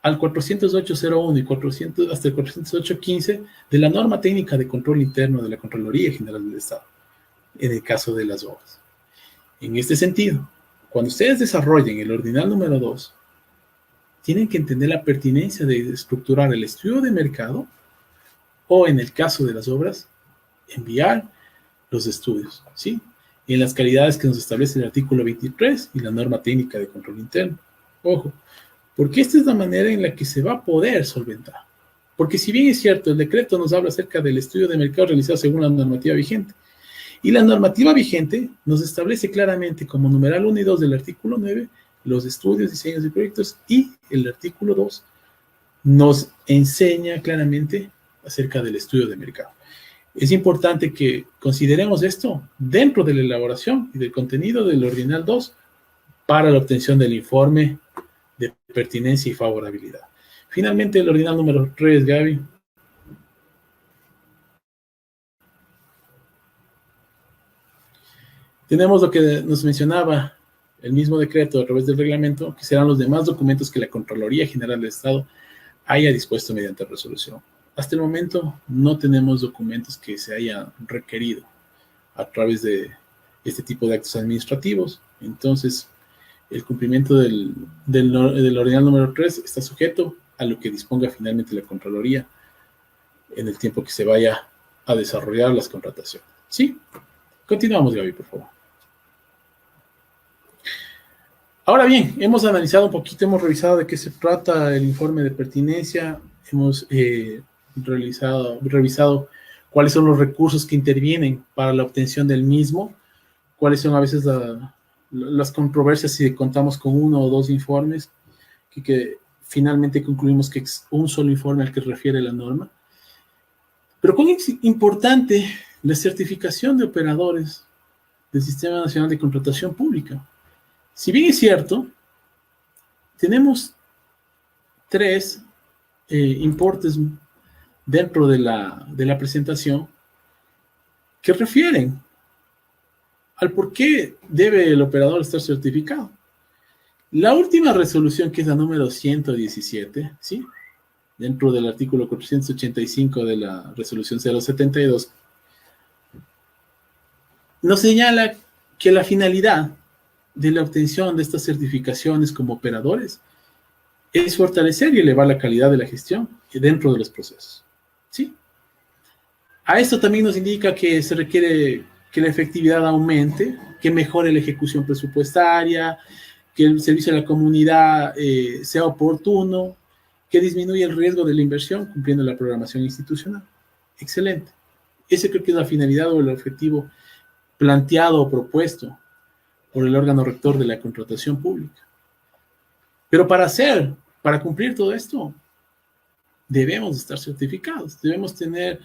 al 408.01 y 400, hasta el 408.15 de la norma técnica de control interno de la Contraloría General del Estado, en el caso de las obras. En este sentido, cuando ustedes desarrollen el ordinal número 2, tienen que entender la pertinencia de estructurar el estudio de mercado o, en el caso de las obras, enviar los estudios, ¿sí? En las calidades que nos establece el artículo 23 y la norma técnica de control interno. Ojo, porque esta es la manera en la que se va a poder solventar. Porque si bien es cierto, el decreto nos habla acerca del estudio de mercado realizado según la normativa vigente, y la normativa vigente nos establece claramente como numeral 1 y 2 del artículo 9 los estudios, diseños y proyectos, y el artículo 2 nos enseña claramente acerca del estudio de mercado. Es importante que consideremos esto dentro de la elaboración y del contenido del ordinal 2 para la obtención del informe de pertinencia y favorabilidad. Finalmente, el ordinal número 3, Gaby. Tenemos lo que nos mencionaba el mismo decreto a través del reglamento, que serán los demás documentos que la Contraloría General del Estado haya dispuesto mediante resolución. Hasta el momento no tenemos documentos que se hayan requerido a través de este tipo de actos administrativos. Entonces, el cumplimiento del ordinal número 3 está sujeto a lo que disponga finalmente la Contraloría en el tiempo que se vaya a desarrollar las contrataciones. ¿Sí? Continuamos, Gaby, por favor. Ahora bien, hemos analizado un poquito, hemos revisado de qué se trata el informe de pertinencia, hemos revisado cuáles son los recursos que intervienen para la obtención del mismo, cuáles son a veces las controversias si contamos con uno o dos informes, que finalmente concluimos que es un solo informe al que refiere la norma. Pero cuán es importante la certificación de operadores del Sistema Nacional de Contratación Pública. Si bien es cierto, tenemos 3 importes dentro de la presentación que refieren al por qué debe el operador estar certificado. La última resolución, que es la número 117, ¿sí? Dentro del artículo 485 de la resolución 072, nos señala que la finalidad de la obtención de estas certificaciones como operadores es fortalecer y elevar la calidad de la gestión dentro de los procesos, ¿sí? A esto también nos indica que se requiere que la efectividad aumente, que mejore la ejecución presupuestaria, que el servicio a la comunidad sea oportuno, que disminuya el riesgo de la inversión cumpliendo la programación institucional. Excelente. Ese creo que es la finalidad o el objetivo planteado o propuesto por el órgano rector de la contratación pública. Pero para cumplir todo esto, debemos estar certificados, debemos tener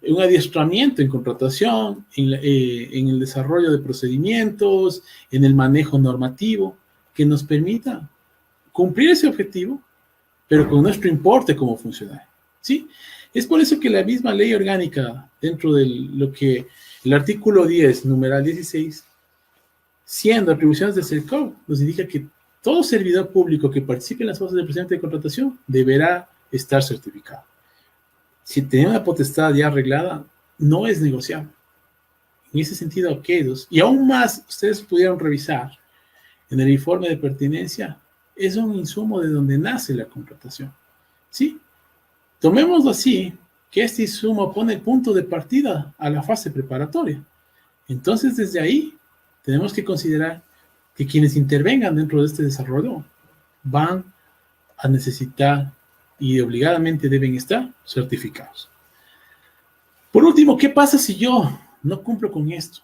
un adiestramiento en contratación, en el desarrollo de procedimientos, en el manejo normativo, que nos permita cumplir ese objetivo, pero con nuestro importe como funcionario, ¿sí? Es por eso que la misma ley orgánica, dentro de lo que el artículo 10, numeral 16, siendo atribuciones del CERCOP, nos indica que todo servidor público que participe en las fases de procedimiento de contratación deberá estar certificado. Si tiene una potestad ya arreglada, no es negociable. En ese sentido, aquellos, y aún más, ustedes pudieron revisar en el informe de pertinencia, es un insumo de donde nace la contratación, ¿sí? Tomémoslo así, que este insumo pone el punto de partida a la fase preparatoria. Entonces, desde ahí, tenemos que considerar que quienes intervengan dentro de este desarrollo van a necesitar y obligadamente deben estar certificados. Por último, ¿qué pasa si yo no cumplo con esto?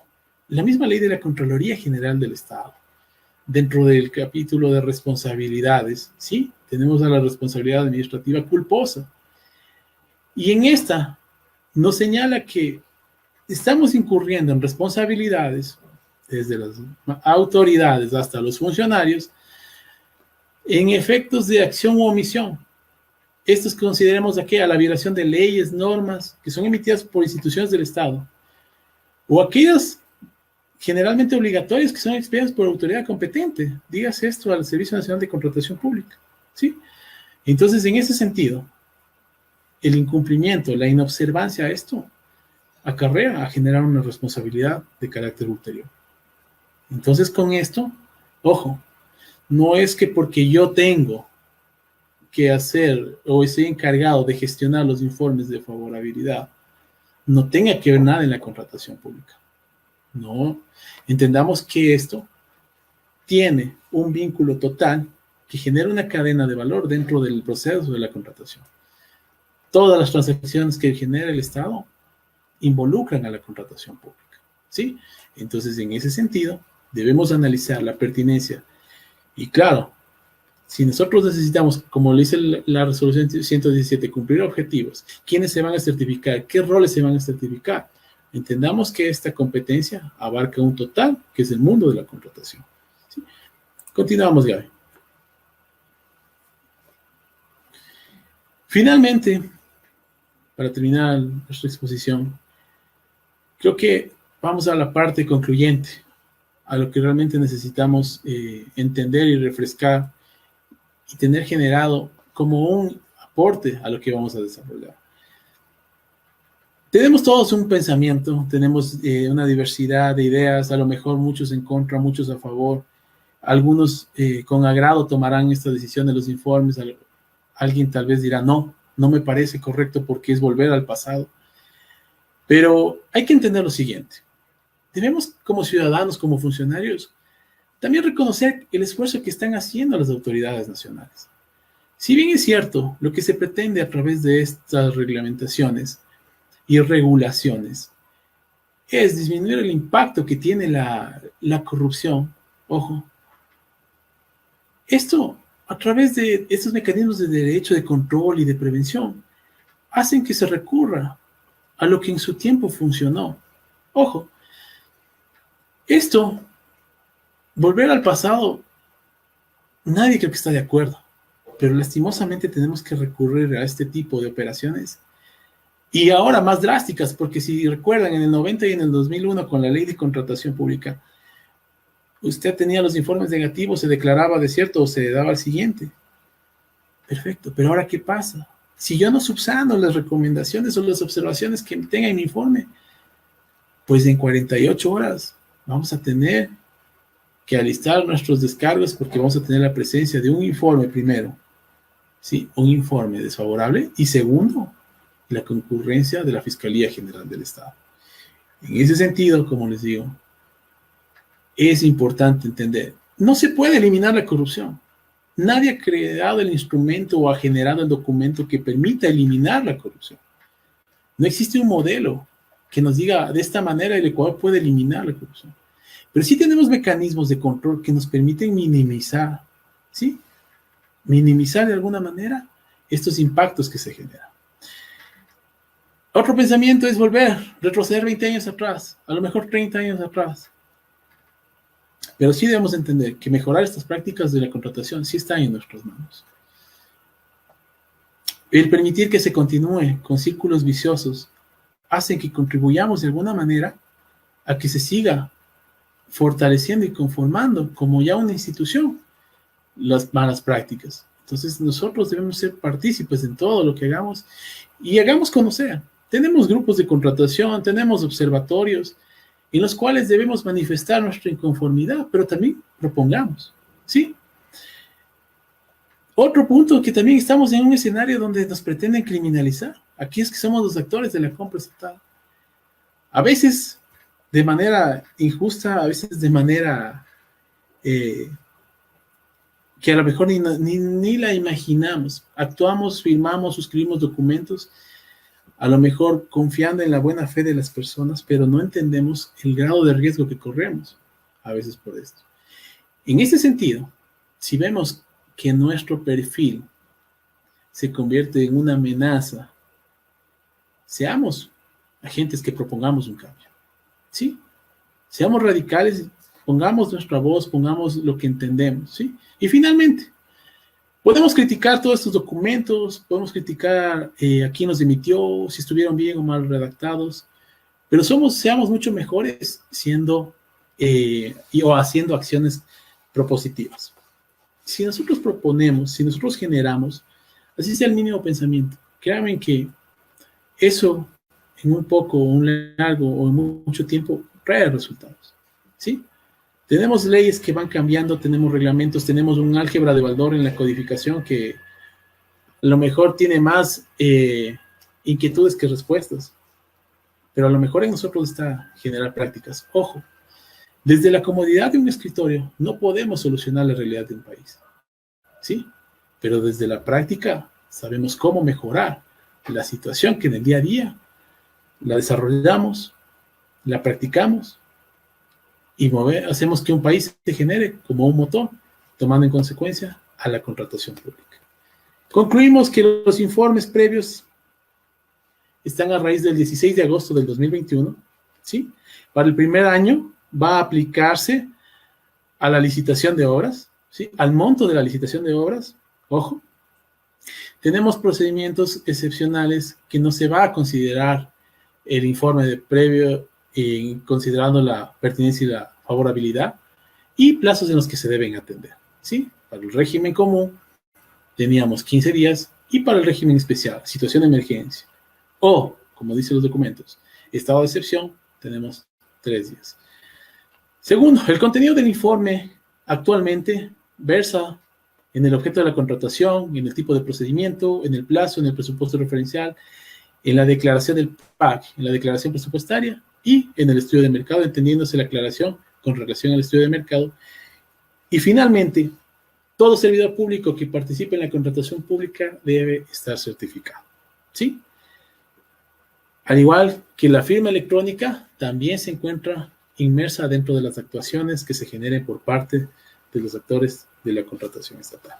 La misma ley de la Contraloría General del Estado dentro del capítulo de responsabilidades, ¿sí? Tenemos a la responsabilidad administrativa culposa. Y en esta nos señala que estamos incurriendo en responsabilidades, desde las autoridades hasta los funcionarios, en efectos de acción u omisión. Estos consideremos aquí a la violación de leyes, normas que son emitidas por instituciones del Estado, o aquellas generalmente obligatorias que son expedidas por autoridad competente. Dígase esto al Servicio Nacional de Contratación Pública, ¿sí? Entonces, en ese sentido, el incumplimiento, la inobservancia a esto, acarrea a generar una responsabilidad de carácter ulterior. Entonces, con esto, ojo, no es que porque yo tengo que hacer o estoy encargado de gestionar los informes de favorabilidad, no tenga que ver nada en la contratación pública. No, entendamos que esto tiene un vínculo total que genera una cadena de valor dentro del proceso de la contratación. Todas las transacciones que genera el Estado involucran a la contratación pública, ¿sí? Entonces, en ese sentido, debemos analizar la pertinencia. Y claro, si nosotros necesitamos, como le dice la resolución 117, cumplir objetivos, ¿quiénes se van a certificar? ¿Qué roles se van a certificar? Entendamos que esta competencia abarca un total, que es el mundo de la contratación, ¿sí? Continuamos, Gaby. Finalmente, para terminar nuestra exposición, creo que vamos a la parte concluyente, a lo que realmente necesitamos entender y refrescar y tener generado como un aporte a lo que vamos a desarrollar. Tenemos todos un pensamiento, tenemos una diversidad de ideas, a lo mejor muchos en contra, muchos a favor, algunos con agrado tomarán esta decisión de los informes, alguien tal vez dirá no me parece correcto porque es volver al pasado, pero hay que entender lo siguiente, debemos como ciudadanos, como funcionarios, también reconocer el esfuerzo que están haciendo las autoridades nacionales. Si bien es cierto, lo que se pretende a través de estas reglamentaciones y regulaciones es disminuir el impacto que tiene la corrupción, ojo, esto a través de estos mecanismos de derecho de control y de prevención hacen que se recurra a lo que en su tiempo funcionó. Ojo, esto, volver al pasado, nadie creo que está de acuerdo, pero lastimosamente tenemos que recurrir a este tipo de operaciones y ahora más drásticas, porque si recuerdan en el 90 y en el 2001 con la ley de contratación pública, usted tenía los informes negativos, se declaraba desierto o se daba al siguiente. Perfecto, pero ahora ¿qué pasa? Si yo no subsano las recomendaciones o las observaciones que tenga en mi informe, pues en 48 horas vamos a tener que alistar nuestros descargos porque vamos a tener la presencia de un informe primero, ¿sí? Un informe desfavorable y segundo, la concurrencia de la Fiscalía General del Estado. En ese sentido, como les digo, es importante entender, no se puede eliminar la corrupción. Nadie ha creado el instrumento o ha generado el documento que permita eliminar la corrupción. No existe un modelo que nos diga de esta manera el Ecuador puede eliminar la corrupción. Pero sí tenemos mecanismos de control que nos permiten minimizar, ¿sí? Minimizar de alguna manera estos impactos que se generan. Otro pensamiento es retroceder 20 años atrás, a lo mejor 30 años atrás. Pero sí debemos entender que mejorar estas prácticas de la contratación sí está en nuestras manos. El permitir que se continúe con círculos viciosos hace que contribuyamos de alguna manera a que se siga fortaleciendo y conformando como ya una institución las malas prácticas. Entonces nosotros debemos ser partícipes en todo lo que hagamos y hagamos conocer. Tenemos grupos de contratación, tenemos observatorios en los cuales debemos manifestar nuestra inconformidad, pero también propongamos, ¿sí? Otro punto, que también estamos en un escenario donde nos pretenden criminalizar. Aquí es que somos los actores de la compra estatal. A veces de manera injusta, a veces de manera que a lo mejor ni la imaginamos. Actuamos, firmamos, suscribimos documentos, a lo mejor confiando en la buena fe de las personas, pero no entendemos el grado de riesgo que corremos a veces por esto. En ese sentido, si vemos que nuestro perfil se convierte en una amenaza, seamos agentes que propongamos un cambio, ¿sí? Seamos radicales, pongamos nuestra voz, pongamos lo que entendemos, ¿sí? Y finalmente, podemos criticar todos estos documentos, podemos criticar a quién los emitió, si estuvieron bien o mal redactados, pero seamos mucho mejores siendo o haciendo acciones propositivas. Si nosotros proponemos, si nosotros generamos, así sea el mínimo pensamiento, créanme que eso en un poco, un largo o en mucho tiempo trae resultados, ¿sí? Tenemos leyes que van cambiando, tenemos reglamentos, tenemos un álgebra de Baldor en la codificación que a lo mejor tiene más inquietudes que respuestas, pero a lo mejor en nosotros está generar prácticas. Ojo, desde la comodidad de un escritorio no podemos solucionar la realidad de un país, ¿sí? Pero desde la práctica sabemos cómo mejorar la situación que en el día a día la desarrollamos, la practicamos y hacemos que un país se genere como un motor, tomando en consecuencia a la contratación pública. Concluimos que los informes previos están a raíz del 16 de agosto del 2021, ¿sí? Para el primer año va a aplicarse a la licitación de obras, ¿sí? Al monto de la licitación de obras, ojo. Tenemos procedimientos excepcionales que no se va a considerar el informe de previo considerando la pertinencia y la favorabilidad, y plazos en los que se deben atender, ¿sí? Para el régimen común teníamos 15 días y para el régimen especial, situación de emergencia o, como dicen los documentos, estado de excepción, tenemos 3 días. Segundo, el contenido del informe actualmente versa en el objeto de la contratación, en el tipo de procedimiento, en el plazo, en el presupuesto referencial, en la declaración del PAC, en la declaración presupuestaria y en el estudio de mercado, entendiéndose la aclaración con relación al estudio de mercado. Y finalmente, todo servidor público que participe en la contratación pública debe estar certificado, ¿sí? Al igual que la firma electrónica, también se encuentra inmersa dentro de las actuaciones que se generen por parte de los actores de la contratación estatal.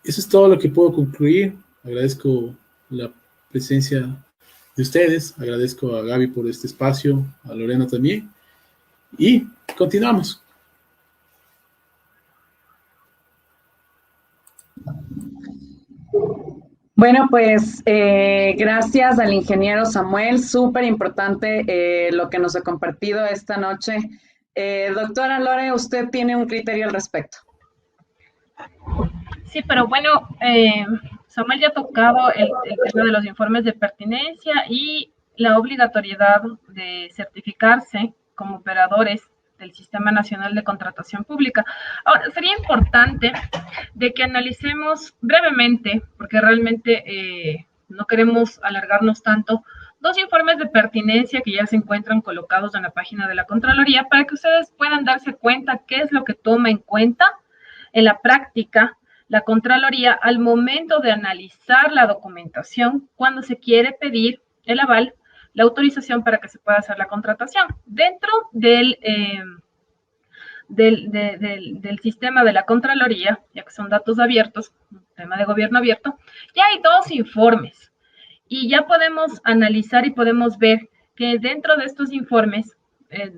Eso es todo lo que puedo concluir. Agradezco la presencia de ustedes, agradezco a Gaby por este espacio, a Lorena también, y continuamos. Bueno, pues gracias al ingeniero Samuel, súper importante lo que nos ha compartido esta noche. Doctora Lore, usted tiene un criterio al respecto. Sí, pero bueno, Samuel ya ha tocado el tema de los informes de pertinencia y la obligatoriedad de certificarse como operadores del Sistema Nacional de Contratación Pública. Ahora, sería importante de que analicemos brevemente, porque realmente no queremos alargarnos tanto, 2 informes de pertinencia que ya se encuentran colocados en la página de la Contraloría para que ustedes puedan darse cuenta qué es lo que toma en cuenta en la práctica la Contraloría al momento de analizar la documentación cuando se quiere pedir el aval, la autorización para que se pueda hacer la contratación. Dentro del sistema de la Contraloría, ya que son datos abiertos, un tema de gobierno abierto, ya hay 2 informes y ya podemos analizar y podemos ver que dentro de estos informes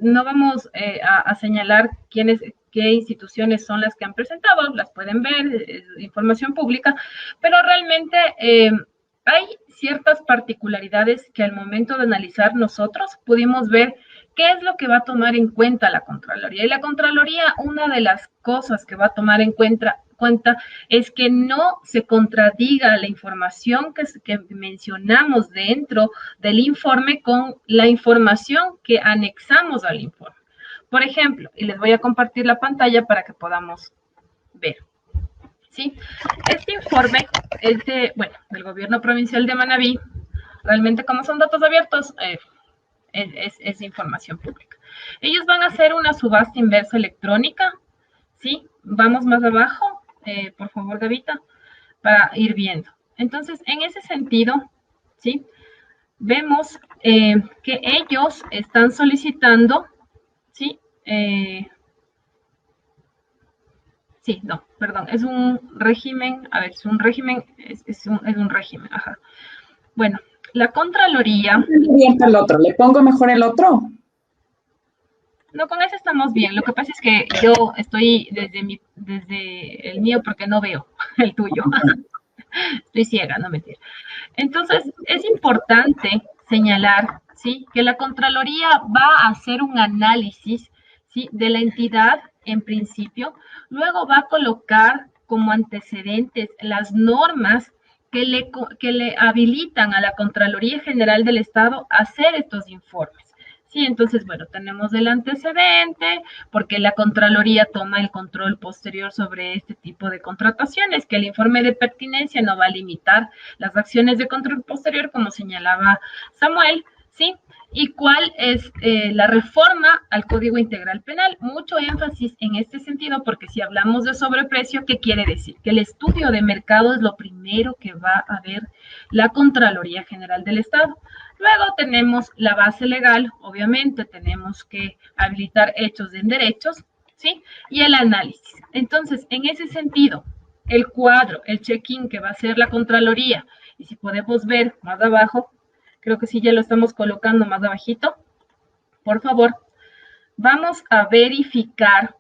no vamos a señalar qué instituciones son las que han presentado, las pueden ver, información pública, pero realmente hay ciertas particularidades que al momento de analizar nosotros pudimos ver qué es lo que va a tomar en cuenta la Contraloría. Y la Contraloría, una de las cosas que va a tomar en cuenta es que no se contradiga la información que mencionamos dentro del informe con la información que anexamos al informe. Por ejemplo, y les voy a compartir la pantalla para que podamos ver. ¿Sí? Este informe es del Gobierno Provincial de Manabí. Realmente, como son datos abiertos, es información pública. Ellos van a hacer una subasta inversa electrónica. ¿Sí? Vamos más abajo, por favor, Gavita, para ir viendo. Entonces, en ese sentido, ¿sí? Vemos que ellos están solicitando, ¿sí? sí, no, perdón, es un régimen, a ver, es un régimen, es un régimen, ajá. Bueno, la Contraloría... Bien el otro, ¿le pongo mejor el otro? No, con ese estamos bien. Lo que pasa es que yo estoy desde el mío porque no veo el tuyo. Estoy ciega, no mentir. Entonces, es importante señalar, ¿sí?, que la Contraloría va a hacer un análisis, ¿sí?, de la entidad en principio, luego va a colocar como antecedentes las normas que le habilitan a la Contraloría General del Estado a hacer estos informes. Sí, entonces, bueno, tenemos el antecedente, porque la Contraloría toma el control posterior sobre este tipo de contrataciones, que el informe de pertinencia no va a limitar las acciones de control posterior, como señalaba Samuel, ¿sí? ¿Y cuál es la reforma al Código Integral Penal? Mucho énfasis en este sentido, porque si hablamos de sobreprecio, ¿qué quiere decir? Que el estudio de mercado es lo primero que va a ver la Contraloría General del Estado. Luego tenemos la base legal, obviamente tenemos que habilitar hechos en derechos, ¿sí? Y el análisis. Entonces, en ese sentido, el cuadro, el check-in que va a hacer la Contraloría, y si podemos ver más abajo, creo que sí ya lo estamos colocando más abajito, por favor, vamos a verificar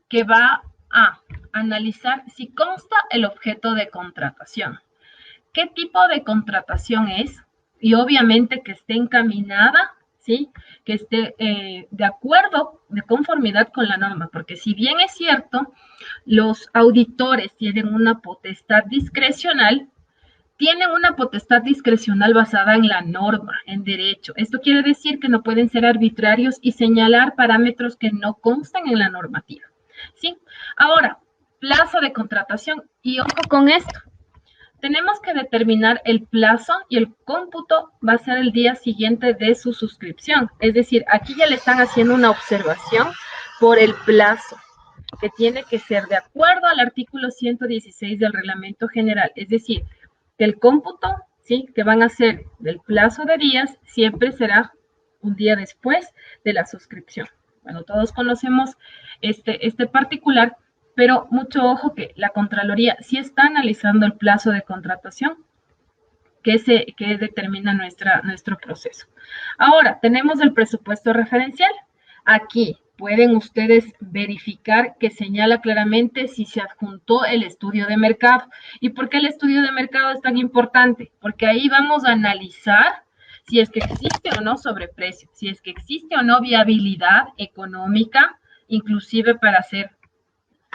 que va a analizar si consta el objeto de contratación. ¿Qué tipo de contratación es? Y obviamente que esté encaminada, ¿sí?, que esté de acuerdo, de conformidad con la norma, porque si bien es cierto, los auditores tienen una potestad discrecional, tienen una potestad discrecional basada en la norma, en derecho. Esto quiere decir que no pueden ser arbitrarios y señalar parámetros que no constan en la normativa, ¿sí? Ahora, plazo de contratación, y ojo con esto. Tenemos que determinar el plazo y el cómputo va a ser el día siguiente de su suscripción. Es decir, aquí ya le están haciendo una observación por el plazo, que tiene que ser de acuerdo al artículo 116 del Reglamento General. Es decir, que el cómputo, ¿sí?, que van a ser del plazo de días, siempre será un día después de la suscripción. Bueno, todos conocemos este particular, pero mucho ojo que la Contraloría sí está analizando el plazo de contratación que determina nuestro proceso. Ahora, tenemos el presupuesto referencial. Aquí pueden ustedes verificar que señala claramente si se adjuntó el estudio de mercado. ¿Y por qué el estudio de mercado es tan importante? Porque ahí vamos a analizar si es que existe o no sobreprecio, si es que existe o no viabilidad económica, inclusive para hacer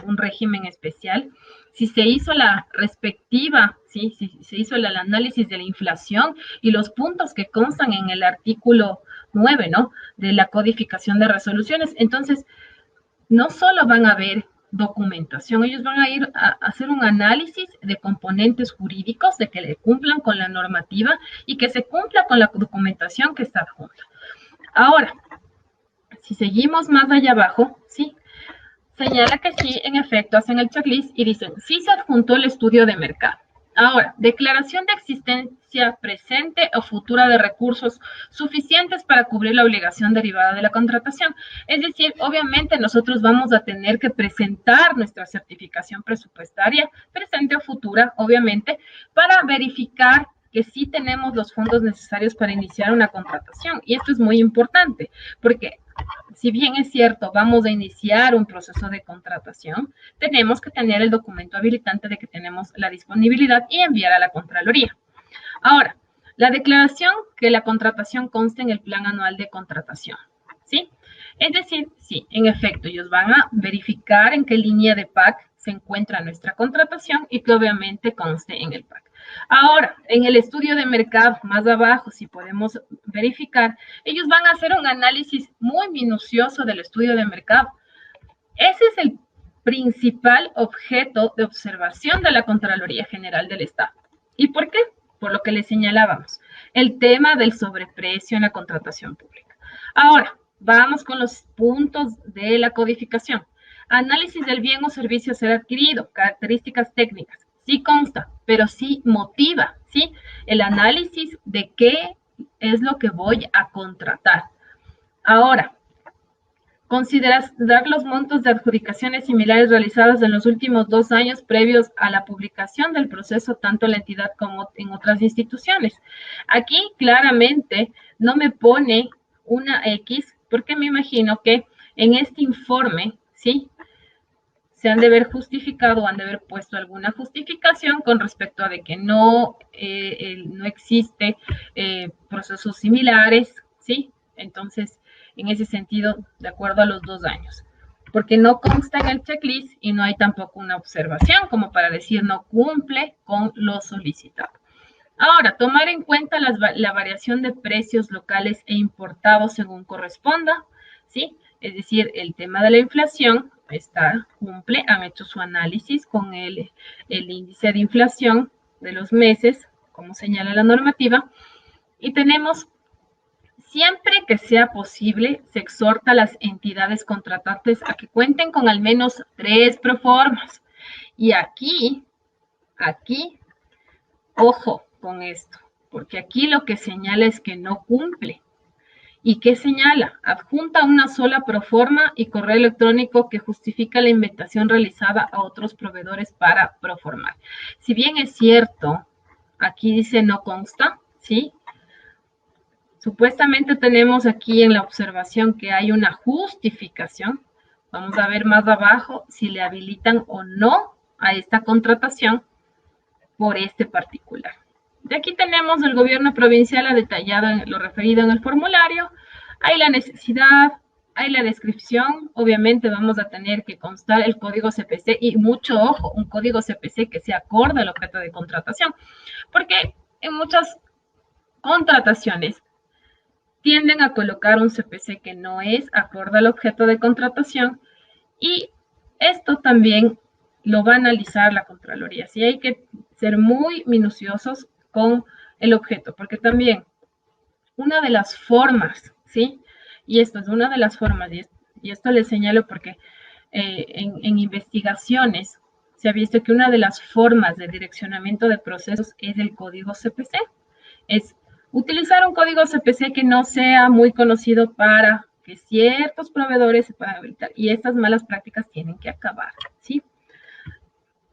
un régimen especial, si se hizo la respectiva, ¿sí?, si se hizo el análisis de la inflación y los puntos que constan en el artículo 9, ¿no?, de la codificación de resoluciones. Entonces, no solo van a ver documentación, ellos van a ir a hacer un análisis de componentes jurídicos, de que le cumplan con la normativa y que se cumpla con la documentación que está adjunta. Ahora, si seguimos más allá abajo, ¿sí?, señala que sí, en efecto, hacen el checklist y dicen, sí se adjuntó el estudio de mercado. Ahora, declaración de existencia presente o futura de recursos suficientes para cubrir la obligación derivada de la contratación. Es decir, obviamente nosotros vamos a tener que presentar nuestra certificación presupuestaria, presente o futura, obviamente, para verificar que sí tenemos los fondos necesarios para iniciar una contratación. Y esto es muy importante, porque si bien es cierto, vamos a iniciar un proceso de contratación, tenemos que tener el documento habilitante de que tenemos la disponibilidad y enviar a la Contraloría. Ahora, la declaración que la contratación conste en el plan anual de contratación, ¿sí? Es decir, sí, en efecto, ellos van a verificar en qué línea de PAC se encuentra nuestra contratación y que obviamente conste en el PAC. Ahora, en el estudio de mercado, más abajo, si podemos verificar, ellos van a hacer un análisis muy minucioso del estudio de mercado. Ese es el principal objeto de observación de la Contraloría General del Estado. ¿Y por qué? Por lo que les señalábamos, el tema del sobreprecio en la contratación pública. Ahora, vamos con los puntos de la codificación. Análisis del bien o servicio a ser adquirido, características técnicas. Sí consta, pero sí motiva, ¿sí?, el análisis de qué es lo que voy a contratar. Ahora, considerar los montos de adjudicaciones similares realizadas en los últimos 2 años previos a la publicación del proceso, tanto en la entidad como en otras instituciones. Aquí claramente no me pone una X, porque me imagino que en este informe, ¿sí?, se han de haber justificado o han de haber puesto alguna justificación con respecto a de que no existe procesos similares, ¿sí? Entonces, en ese sentido, de acuerdo a los 2 años. Porque no consta en el checklist y no hay tampoco una observación como para decir no cumple con lo solicitado. Ahora, tomar en cuenta la variación de precios locales e importados según corresponda, ¿sí? Es decir, el tema de la inflación cumple, han hecho su análisis con el índice de inflación de los meses, como señala la normativa, y tenemos, siempre que sea posible, se exhorta a las entidades contratantes a que cuenten con al menos 3 proformas. Y aquí, ojo con esto, porque aquí lo que señala es que no cumple. ¿Y qué señala? Adjunta una sola proforma y correo electrónico que justifica la invitación realizada a otros proveedores para proformar. Si bien es cierto, aquí dice no consta, ¿sí? Supuestamente tenemos aquí en la observación que hay una justificación. Vamos a ver más abajo si le habilitan o no a esta contratación por este particular. De aquí tenemos el gobierno provincial ha detallado lo referido en el formulario. Hay la necesidad, hay la descripción. Obviamente vamos a tener que constar el código CPC y mucho ojo, un código CPC que se acorde al objeto de contratación. Porque en muchas contrataciones tienden a colocar un CPC que no es acorde al objeto de contratación y esto también lo va a analizar la Contraloría. Así hay que ser muy minuciosos con el objeto, porque también una de las formas, ¿sí? Y esto es una de las formas, y esto les señalo porque en investigaciones se ha visto que una de las formas de direccionamiento de procesos es el código CPC. Es utilizar un código CPC que no sea muy conocido para que ciertos proveedores se puedan habilitar, y estas malas prácticas tienen que acabar, ¿sí?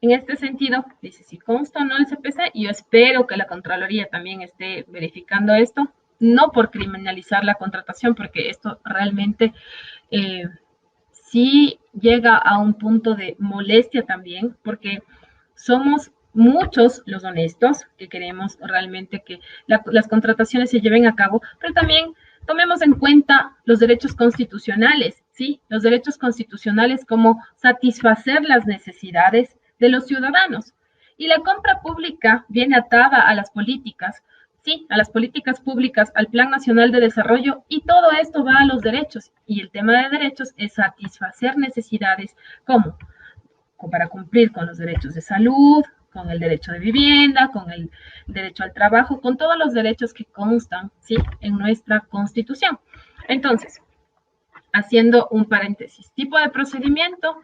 En este sentido, dice si consta o no el CPC, y yo espero que la Contraloría también esté verificando esto, no por criminalizar la contratación, porque esto realmente sí llega a un punto de molestia también, porque somos muchos los honestos que queremos realmente que las contrataciones se lleven a cabo, pero también tomemos en cuenta los derechos constitucionales, ¿sí? Los derechos constitucionales como satisfacer las necesidades de los ciudadanos. Y la compra pública viene atada a las políticas, sí, a las políticas públicas, al Plan Nacional de Desarrollo, y todo esto va a los derechos. Y el tema de derechos es satisfacer necesidades como para cumplir con los derechos de salud, con el derecho de vivienda, con el derecho al trabajo, con todos los derechos que constan, ¿sí?, en nuestra Constitución. Entonces, haciendo un paréntesis, tipo de procedimiento,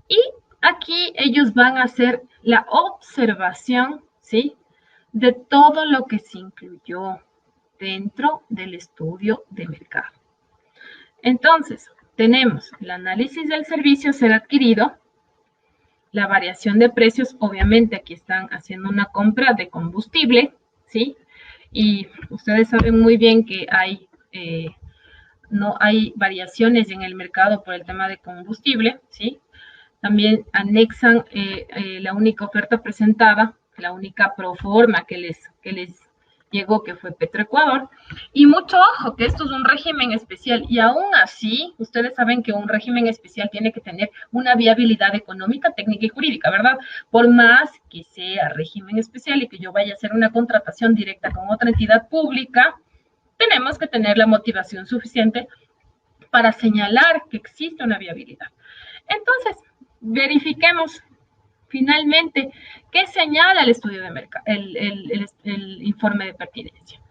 y aquí ellos van a hacer la observación, ¿sí?, de todo lo que se incluyó dentro del estudio de mercado. Entonces, tenemos el análisis del servicio a ser adquirido, la variación de precios, obviamente aquí están haciendo una compra de combustible, ¿sí? Y ustedes saben muy bien que no hay variaciones en el mercado por el tema de combustible, ¿sí? También anexan la única oferta presentada, la única proforma que les llegó, que fue Petroecuador. Y mucho ojo, que esto es un régimen especial, y aún así, ustedes saben que un régimen especial tiene que tener una viabilidad económica, técnica y jurídica, ¿verdad? Por más que sea régimen especial y que yo vaya a hacer una contratación directa con otra entidad pública, tenemos que tener la motivación suficiente para señalar que existe una viabilidad. Entonces, verifiquemos finalmente qué señala el estudio de mercado, el informe de pertinencia.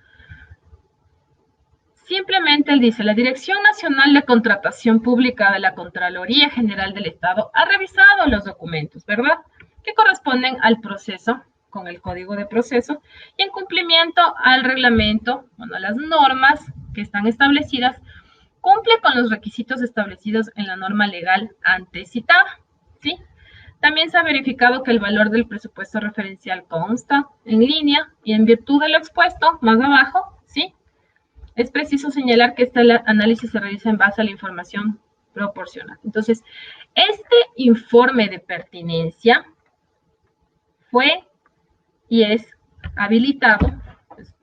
Simplemente él dice, la Dirección Nacional de Contratación Pública de la Contraloría General del Estado ha revisado los documentos, ¿verdad?, que corresponden al proceso, con el código de proceso, y en cumplimiento al reglamento, bueno, a las normas que están establecidas, cumple con los requisitos establecidos en la norma legal antes citada, ¿sí? También se ha verificado que el valor del presupuesto referencial consta en línea y en virtud de lo expuesto más abajo, ¿sí? Es preciso señalar que este análisis se realiza en base a la información proporcionada. Entonces, este informe de pertinencia fue y es habilitado, pues,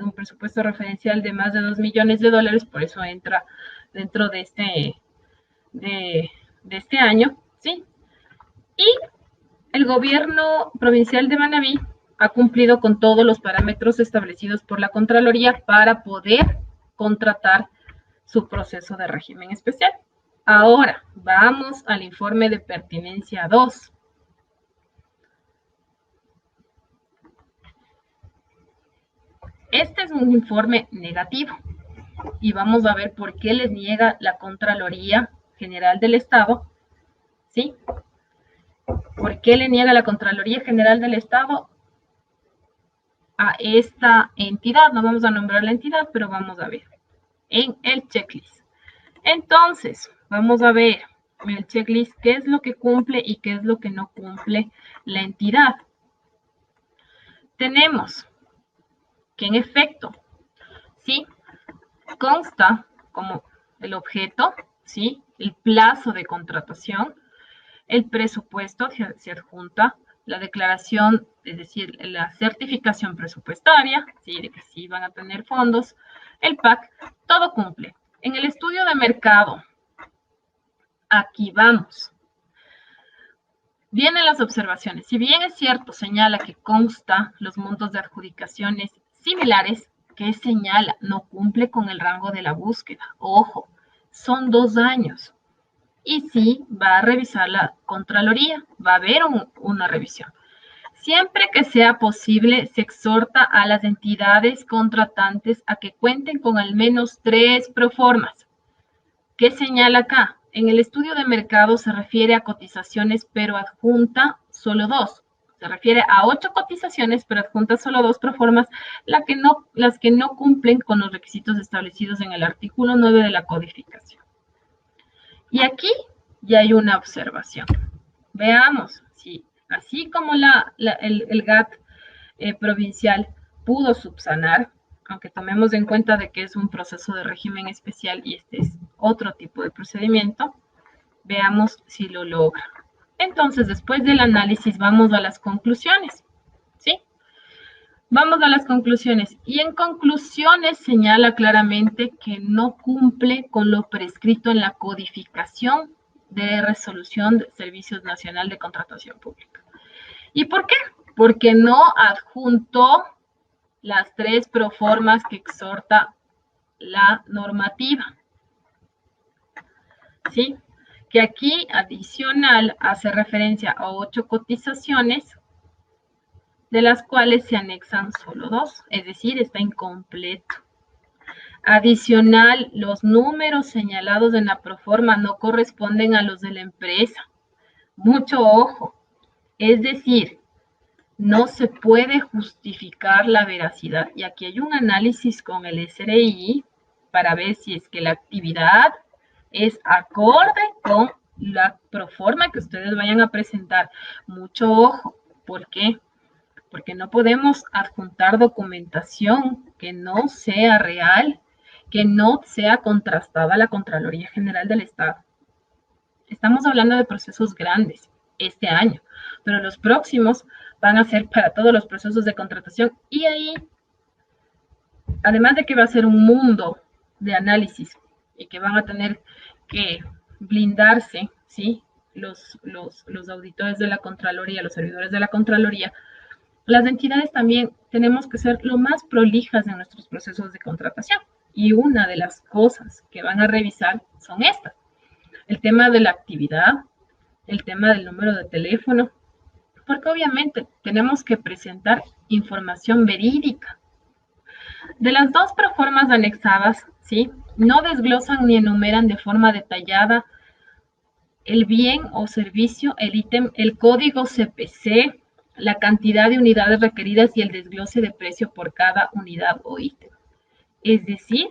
un presupuesto referencial de más de $2 millones, por eso entra dentro de este año, ¿sí? Y el gobierno provincial de Manabí ha cumplido con todos los parámetros establecidos por la Contraloría para poder contratar su proceso de régimen especial. Ahora, vamos al informe de pertinencia 2. Este es un informe negativo y vamos a ver por qué les niega la Contraloría General del Estado, ¿sí? ¿Por qué le niega la Contraloría General del Estado a esta entidad? No vamos a nombrar la entidad, pero vamos a ver en el checklist. Entonces, vamos a ver en el checklist qué es lo que cumple y qué es lo que no cumple la entidad. Tenemos que en efecto, ¿sí? Consta como el objeto, ¿sí? El plazo de contratación, el presupuesto se adjunta, la declaración, es decir, la certificación presupuestaria, ¿sí? De que sí van a tener fondos, el PAC, todo cumple. En el estudio de mercado, aquí vamos. Vienen las observaciones. Si bien es cierto, señala que consta los montos de adjudicaciones similares, ¿qué señala? No cumple con el rango de la búsqueda. Ojo, son 2 años. Y sí, va a revisar la Contraloría, va a haber una revisión. Siempre que sea posible, se exhorta a las entidades contratantes a que cuenten con al menos 3 proformas. ¿Qué señala acá? En el estudio de mercado se refiere a cotizaciones, pero adjunta solo 2. Se refiere a 8 cotizaciones, pero adjunta solo 2 proformas, las que no cumplen con los requisitos establecidos en el artículo 9 de la codificación. Y aquí ya hay una observación. Veamos si así como el GAT provincial pudo subsanar, aunque tomemos en cuenta de que es un proceso de régimen especial y este es otro tipo de procedimiento, veamos si lo logra. Entonces, después del análisis, vamos a las conclusiones, ¿sí? Vamos a las conclusiones. Y en conclusiones señala claramente que no cumple con lo prescrito en la codificación de resolución del Servicio Nacional de Contratación Pública. ¿Y por qué? Porque no adjuntó las 3 proformas que exhorta la normativa. ¿Sí? Que aquí adicional hace referencia a 8 cotizaciones, de las cuales se anexan solo 2, es decir, está incompleto. Adicional, los números señalados en la proforma no corresponden a los de la empresa. Mucho ojo, es decir, no se puede justificar la veracidad. Y aquí hay un análisis con el SRI para ver si es que la actividad es acorde con la proforma que ustedes vayan a presentar. Mucho ojo, ¿por qué? Porque no podemos adjuntar documentación que no sea real, que no sea contrastada a la Contraloría General del Estado. Estamos hablando de procesos grandes este año, pero los próximos van a ser para todos los procesos de contratación y ahí, además de que va a ser un mundo de análisis y que van a tener que blindarse, ¿sí? Los auditores de la Contraloría, los servidores de la Contraloría, las entidades también tenemos que ser lo más prolijas en nuestros procesos de contratación. Y una de las cosas que van a revisar son estas. El tema de la actividad, el tema del número de teléfono, porque obviamente tenemos que presentar información verídica. De las 2 proformas anexadas, ¿sí? No desglosan ni enumeran de forma detallada el bien o servicio, el ítem, el código CPC, la cantidad de unidades requeridas y el desglose de precio por cada unidad o ítem. Es decir,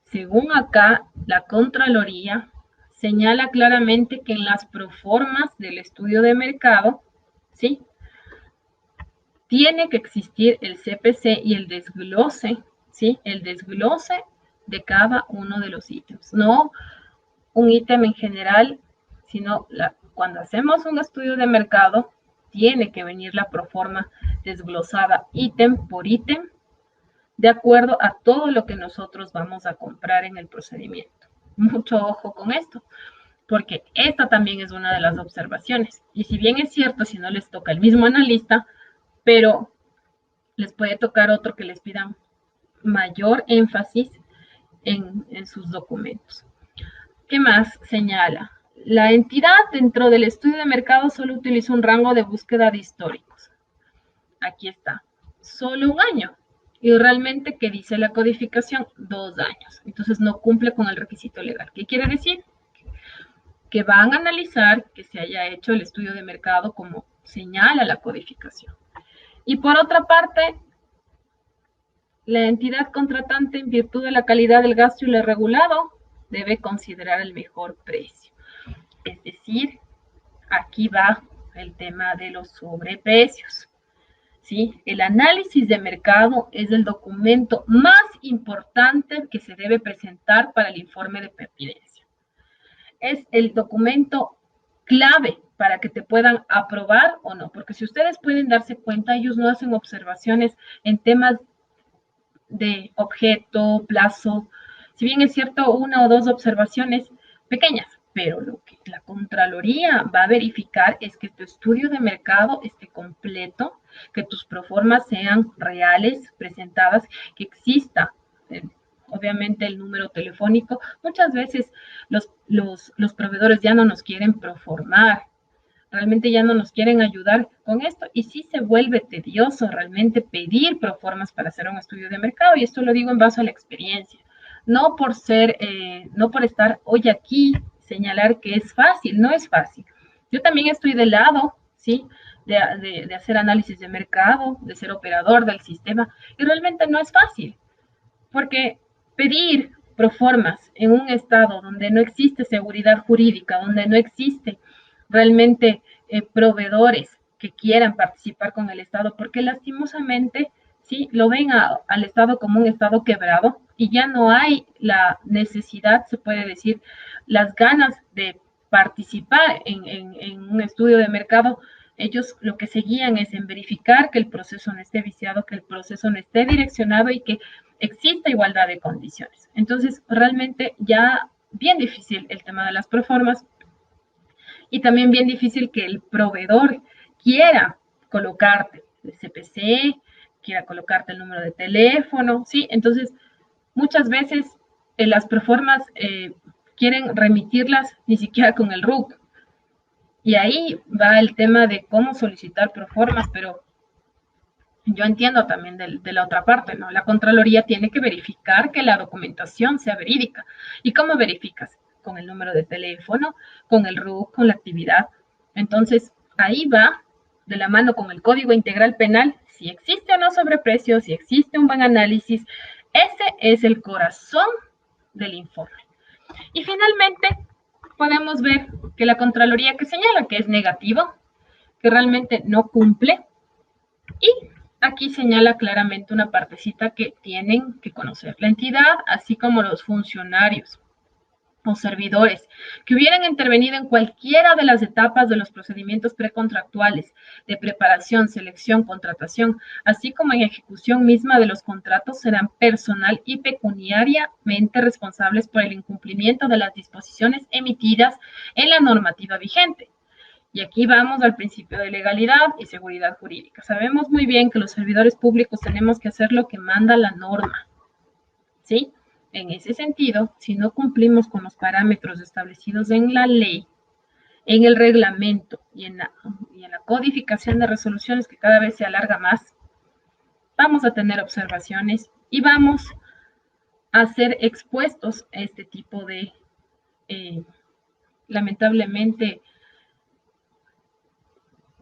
Según acá, la Contraloría señala claramente que en las proformas del estudio de mercado, ¿sí?, tiene que existir el CPC y el desglose, ¿sí?, el desglose de cada uno de los ítems. No un ítem en general, sino cuando hacemos un estudio de mercado, tiene que venir la proforma desglosada ítem por ítem, de acuerdo a todo lo que nosotros vamos a comprar en el procedimiento. Mucho ojo con esto, porque esta también es una de las observaciones. Y si bien es cierto, si no les toca el mismo analista, pero les puede tocar otro que les pidan mayor énfasis en sus documentos. ¿Qué más señala? La entidad dentro del estudio de mercado solo utiliza un rango de búsqueda de históricos. Aquí está, solo 1 año. Y realmente, ¿qué dice la codificación? 2 años. Entonces no cumple con el requisito legal. ¿Qué quiere decir? Que van a analizar que se haya hecho el estudio de mercado como señala la codificación. Y por otra parte, la entidad contratante, en virtud de la calidad del gasto y lo regulado, debe considerar el mejor precio. Es decir, aquí va el tema de los sobreprecios. ¿Sí? El análisis de mercado es el documento más importante que se debe presentar para el informe de pertinencia. Es el documento clave para que te puedan aprobar o no, porque si ustedes pueden darse cuenta, ellos no hacen observaciones en temas de objeto, plazo. Si bien es cierto, 1 o 2 observaciones pequeñas, pero lo que la Contraloría va a verificar es que tu estudio de mercado esté completo, que tus proformas sean reales, presentadas, que exista, obviamente, el número telefónico. Muchas veces los proveedores ya no nos quieren proformar, realmente ya no nos quieren ayudar con esto, y sí se vuelve tedioso realmente pedir proformas para hacer un estudio de mercado, y esto lo digo en base a la experiencia, no por estar hoy aquí, señalar que es fácil, no es fácil. Yo también estoy del lado, ¿sí?, de hacer análisis de mercado, de ser operador del sistema, y realmente no es fácil, porque pedir proformas en un estado donde no existe seguridad jurídica, donde no existe realmente proveedores que quieran participar con el Estado, porque lastimosamente, ¿sí?, lo ven al Estado como un Estado quebrado y ya no hay la necesidad, se puede decir, las ganas de participar en un estudio de mercado. Ellos lo que se guían es en verificar que el proceso no esté viciado, que el proceso no esté direccionado y que exista igualdad de condiciones. Entonces, realmente ya bien difícil el tema de las proformas, y también bien difícil que el proveedor quiera colocarte el CPC, quiera colocarte el número de teléfono, ¿sí? Entonces, muchas veces las proformas quieren remitirlas ni siquiera con el RUC. Y ahí va el tema de cómo solicitar proformas, pero yo entiendo también de la otra parte, ¿no? La Contraloría tiene que verificar que la documentación sea verídica. ¿Y cómo verificas? Con el número de teléfono, con el RUC, con la actividad. Entonces, ahí va de la mano con el Código Integral Penal, si existe o no sobreprecio, si existe un buen análisis. Ese es el corazón del informe. Y finalmente, podemos ver que la Contraloría que señala que es negativo, que realmente no cumple, y aquí señala claramente una partecita que tienen que conocer la entidad, así como los funcionarios o servidores que hubieran intervenido en cualquiera de las etapas de los procedimientos precontractuales de preparación, selección, contratación, así como en ejecución misma de los contratos, serán personal y pecuniariamente responsables por el incumplimiento de las disposiciones emitidas en la normativa vigente. Y aquí vamos al principio de legalidad y seguridad jurídica. Sabemos muy bien que los servidores públicos tenemos que hacer lo que manda la norma, ¿sí? En ese sentido, si no cumplimos con los parámetros establecidos en la ley, en el reglamento y en la codificación de resoluciones, que cada vez se alarga más, vamos a tener observaciones y vamos a ser expuestos a este tipo de, lamentablemente,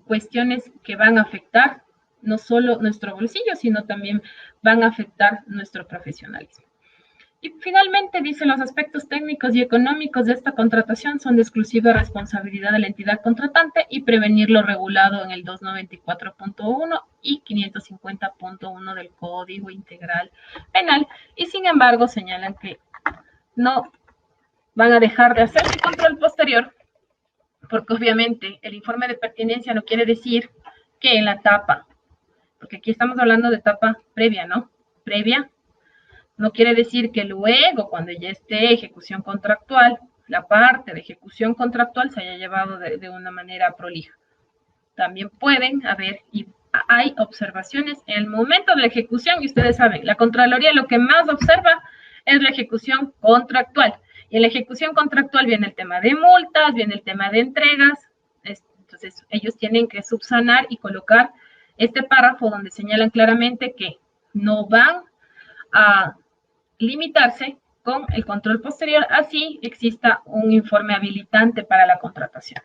cuestiones que van a afectar no solo nuestro bolsillo, sino también van a afectar nuestro profesionalismo. Y finalmente dice, los aspectos técnicos y económicos de esta contratación son de exclusiva responsabilidad de la entidad contratante y prevenir lo regulado en el 294.1 y 550.1 del Código Integral Penal. Y sin embargo señalan que no van a dejar de hacer su control posterior, porque obviamente el informe de pertinencia no quiere decir que en la etapa, porque aquí estamos hablando de etapa previa, ¿no? Previa no quiere decir que luego, cuando ya esté ejecución contractual, la parte de ejecución contractual se haya llevado de una manera prolija. También pueden haber, y hay observaciones en el momento de la ejecución, y ustedes saben, la Contraloría lo que más observa es la ejecución contractual. Y en la ejecución contractual viene el tema de multas, viene el tema de entregas. Entonces, ellos tienen que subsanar y colocar este párrafo donde señalan claramente que no van a limitarse con el control posterior, así exista un informe habilitante para la contratación.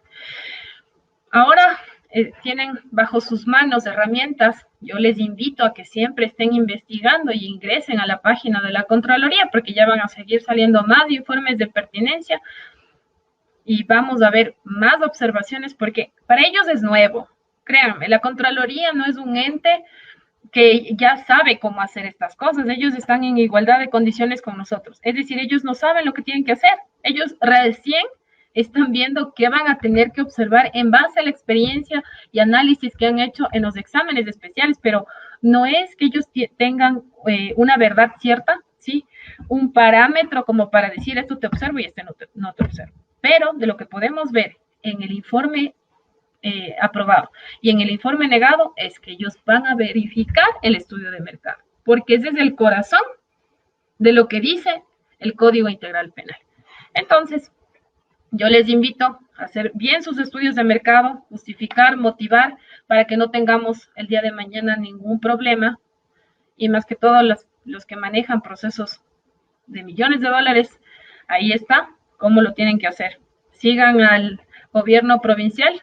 Ahora tienen bajo sus manos herramientas. Yo les invito a que siempre estén investigando y ingresen a la página de la Contraloría, porque ya van a seguir saliendo más informes de pertinencia y vamos a ver más observaciones, porque para ellos es nuevo. Créanme, la Contraloría no es un ente que ya sabe cómo hacer estas cosas. Ellos están en igualdad de condiciones con nosotros. Es decir, ellos no saben lo que tienen que hacer. Ellos recién están viendo qué van a tener que observar en base a la experiencia y análisis que han hecho en los exámenes especiales, pero no es que ellos tengan una verdad cierta, ¿sí? Un parámetro como para decir esto te observo y este no te observo. Pero de lo que podemos ver en el informe aprobado y en el informe negado es que ellos van a verificar el estudio de mercado, porque ese es el corazón de lo que dice el Código Integral Penal. Entonces, yo les invito a hacer bien sus estudios de mercado, justificar, motivar, para que no tengamos el día de mañana ningún problema, y más que todo los que manejan procesos de millones de dólares, ahí está cómo lo tienen que hacer. Sigan al gobierno provincial,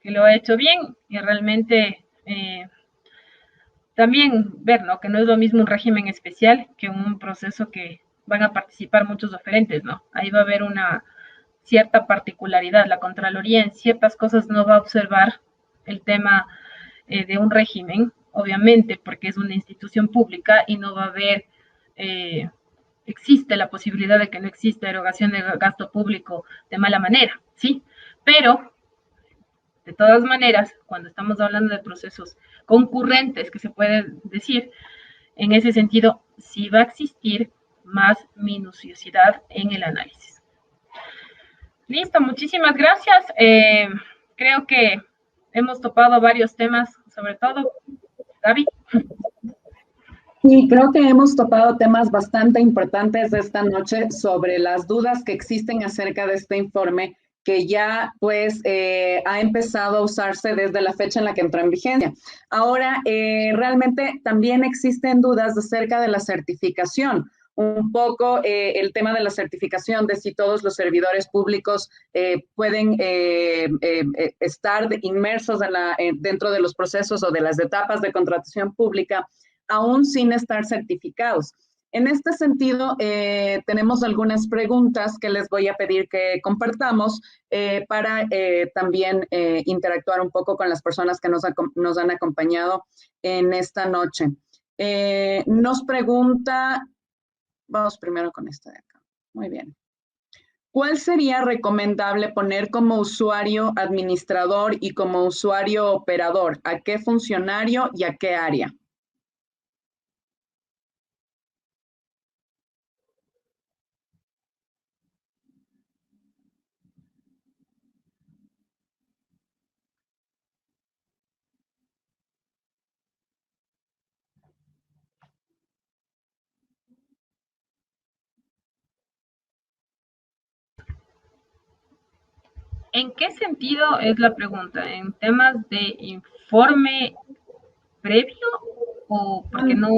que lo ha hecho bien, y realmente también ver, ¿no?, que no es lo mismo un régimen especial que un proceso que van a participar muchos oferentes, ¿no? Ahí va a haber una cierta particularidad. La Contraloría en ciertas cosas no va a observar el tema de un régimen, obviamente, porque es una institución pública y no va a haber, existe la posibilidad de que no exista erogación de gasto público de mala manera, ¿sí? Pero de todas maneras, cuando estamos hablando de procesos concurrentes, que se puede decir, en ese sentido, sí va a existir más minuciosidad en el análisis. Listo, muchísimas gracias. Creo que hemos topado varios temas, sobre todo, Gaby. Sí, creo que hemos topado temas bastante importantes esta noche sobre las dudas que existen acerca de este informe, que ya pues ha empezado a usarse desde la fecha en la que entró en vigencia. Ahora, realmente también existen dudas acerca de la certificación. Un poco el tema de la certificación, de si todos los servidores públicos pueden estar inmersos dentro de los procesos o de las etapas de contratación pública, aún sin estar certificados. En este sentido, tenemos algunas preguntas que les voy a pedir que compartamos para también interactuar un poco con las personas que nos han acompañado en esta noche. Nos pregunta, vamos primero con esta de acá. Muy bien. ¿Cuál sería recomendable poner como usuario administrador y como usuario operador? ¿A qué funcionario y a qué área? ¿En qué sentido es la pregunta? ¿En temas de informe previo o porque no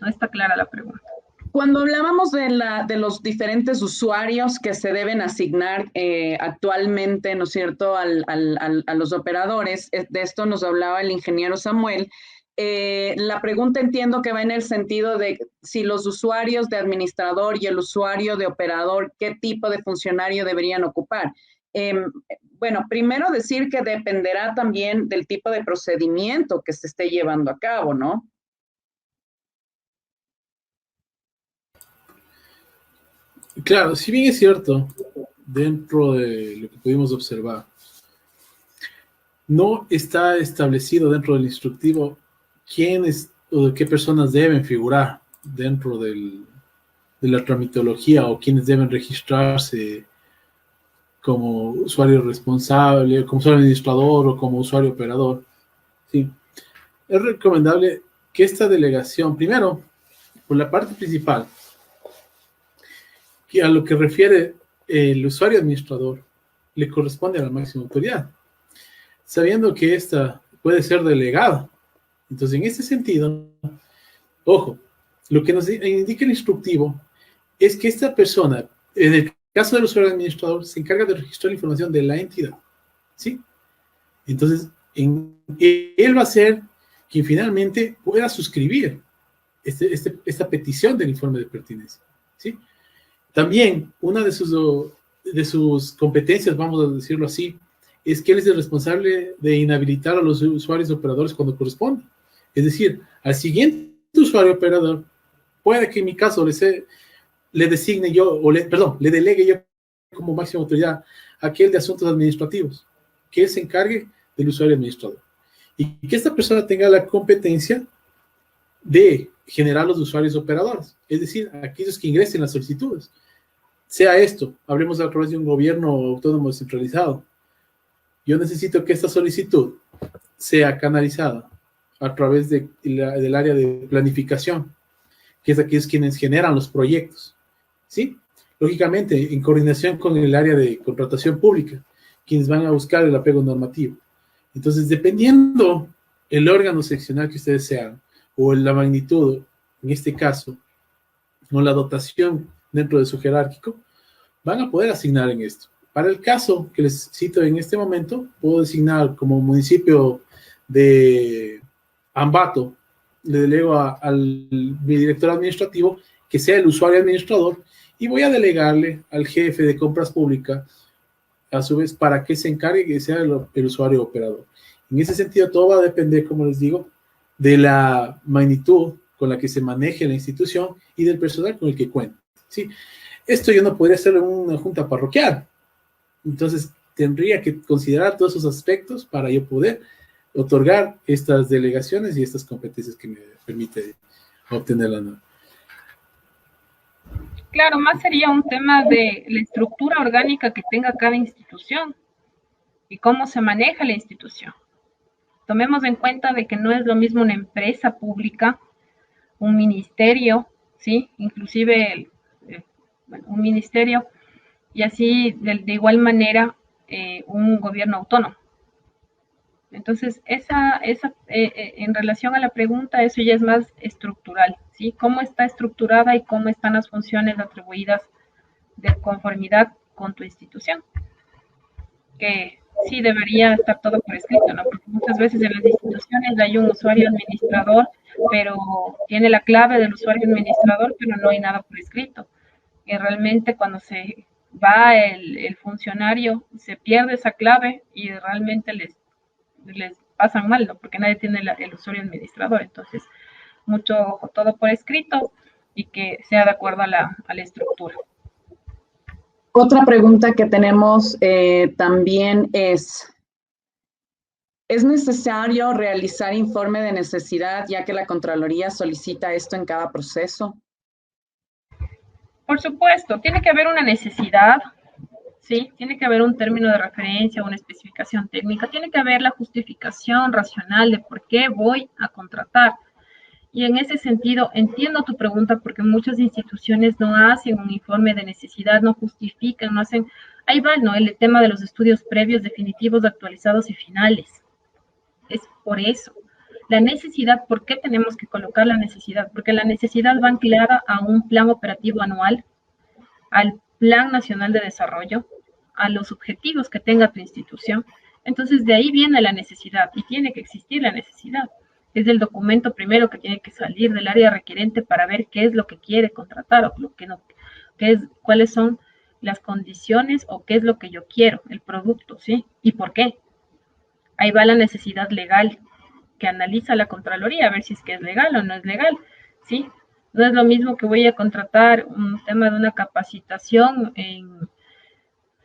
está clara la pregunta? Cuando hablábamos de los diferentes usuarios que se deben asignar actualmente, ¿no es cierto?, a los operadores, de esto nos hablaba el ingeniero Samuel, La pregunta entiendo que va en el sentido de si los usuarios de administrador y el usuario de operador, ¿qué tipo de funcionario deberían ocupar? Bueno, primero decir que dependerá también del tipo de procedimiento que se esté llevando a cabo, ¿no? Claro, si bien es cierto, dentro de lo que pudimos observar, no está establecido dentro del instructivo quiénes o qué personas deben figurar dentro de la tramitología o quiénes deben registrarse como usuario responsable, como usuario administrador o como usuario operador. Sí. Es recomendable que esta delegación, primero, por la parte principal, que a lo que refiere el usuario administrador, le corresponde a la máxima autoridad, sabiendo que esta puede ser delegada. Entonces, en este sentido, ojo, lo que nos indica el instructivo es que esta persona, en el caso del usuario administrador, se encarga de registrar la información de la entidad, ¿sí? Entonces, él va a ser quien finalmente pueda suscribir esta petición del informe de pertinencia, ¿sí? También, una de sus competencias, vamos a decirlo así, es que él es el responsable de inhabilitar a los usuarios operadores cuando corresponde. Es decir, al siguiente usuario operador, puede que en mi caso le designe yo, le delegue yo como máxima autoridad a aquel de asuntos administrativos, que se encargue del usuario administrador. Y que esta persona tenga la competencia de generar los usuarios operadores, es decir, aquellos que ingresen las solicitudes. Sea esto, hablemos a través de un gobierno autónomo descentralizado. Yo necesito que esta solicitud sea canalizada a través del área de planificación, que es aquellos quienes generan los proyectos, ¿sí? Lógicamente, en coordinación con el área de contratación pública, quienes van a buscar el apego normativo. Entonces, dependiendo el órgano seccional que ustedes sean, o la magnitud, en este caso, o la dotación dentro de su jerárquico, van a poder asignar en esto. Para el caso que les cito en este momento, puedo designar como municipio de Ambato, le delego mi director administrativo que sea el usuario administrador y voy a delegarle al jefe de compras públicas, a su vez, para que se encargue que sea el usuario operador. En ese sentido, todo va a depender, como les digo, de la magnitud con la que se maneje la institución y del personal con el que cuente, ¿sí? Esto yo no podría hacerlo en una junta parroquial. Entonces, tendría que considerar todos esos aspectos para yo poder otorgar estas delegaciones y estas competencias que me permite obtener la norma. Claro, más sería un tema de la estructura orgánica que tenga cada institución y cómo se maneja la institución. Tomemos en cuenta de que no es lo mismo una empresa pública, un ministerio, ¿sí? Inclusive un ministerio, y así de igual manera un gobierno autónomo. Entonces, en relación a la pregunta, eso ya es más estructural, ¿sí? ¿Cómo está estructurada y cómo están las funciones atribuidas de conformidad con tu institución? Que sí debería estar todo por escrito, ¿no? Porque muchas veces en las instituciones hay un usuario administrador, pero tiene la clave del usuario administrador, pero no hay nada por escrito. Y realmente cuando se va el funcionario, se pierde esa clave y realmente les pasan mal, ¿no? Porque nadie tiene el usuario administrador. Entonces, todo por escrito y que sea de acuerdo a la estructura. Otra pregunta que tenemos también ¿es necesario realizar informe de necesidad ya que la Contraloría solicita esto en cada proceso? Por supuesto, tiene que haber una necesidad, ¿sí? Tiene que haber un término de referencia, una especificación técnica, tiene que haber la justificación racional de por qué voy a contratar. Y en ese sentido, entiendo tu pregunta porque muchas instituciones no hacen un informe de necesidad, no justifican, no hacen... Ahí va, ¿no? El tema de los estudios previos, definitivos, actualizados y finales. Es por eso. La necesidad, ¿por qué tenemos que colocar la necesidad? Porque la necesidad va anclada a un plan operativo anual, al Plan Nacional de Desarrollo, a los objetivos que tenga tu institución. Entonces, de ahí viene la necesidad y tiene que existir la necesidad. es el documento primero que tiene que salir del área requerente para ver qué es lo que quiere contratar o lo que no, cuáles son las condiciones o qué es lo que yo quiero, el producto, ¿sí? ¿Y por qué? Ahí va la necesidad legal que analiza la Contraloría a ver si es que es legal o no es legal, ¿sí? No es lo mismo que voy a contratar un tema de una capacitación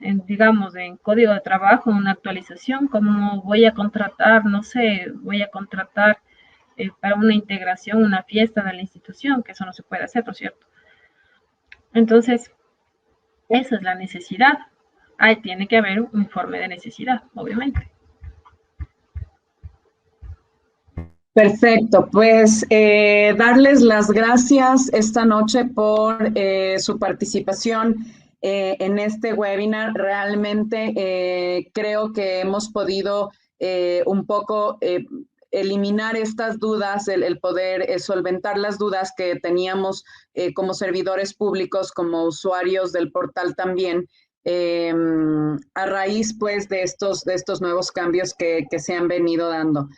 digamos, en código de trabajo, una actualización, como voy a contratar, no sé, voy a contratar para una integración, una fiesta de la institución, que eso no se puede hacer, ¿no es cierto? Entonces, esa es la necesidad. Ahí tiene que haber un informe de necesidad, obviamente. Perfecto, pues darles las gracias esta noche por su participación en este webinar. Realmente creo que hemos podido un poco eliminar estas dudas, el poder solventar las dudas que teníamos como servidores públicos, como usuarios del portal también. A raíz pues de estos nuevos cambios que se han venido dando.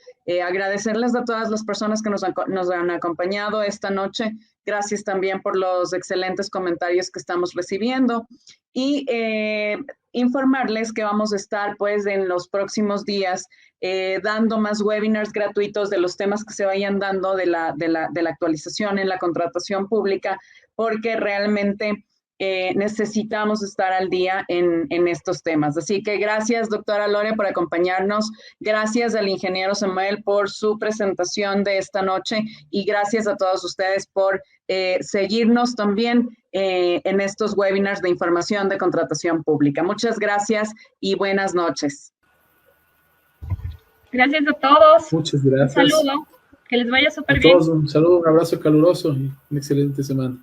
Agradecerles a todas las personas que nos han acompañado esta noche. Gracias también por los excelentes comentarios que estamos recibiendo y informarles que vamos a estar pues en los próximos días dando más webinars gratuitos de los temas que se vayan dando de la actualización en la contratación pública, porque realmente necesitamos estar al día en estos temas. Así que gracias, doctora Lore, por acompañarnos. Gracias al ingeniero Samuel por su presentación de esta noche y gracias a todos ustedes por seguirnos también en estos webinars de información de contratación pública. Muchas gracias y buenas noches. Gracias a todos. Muchas gracias. Un saludo. Que les vaya súper bien. A todos un saludo, un abrazo caluroso y una excelente semana.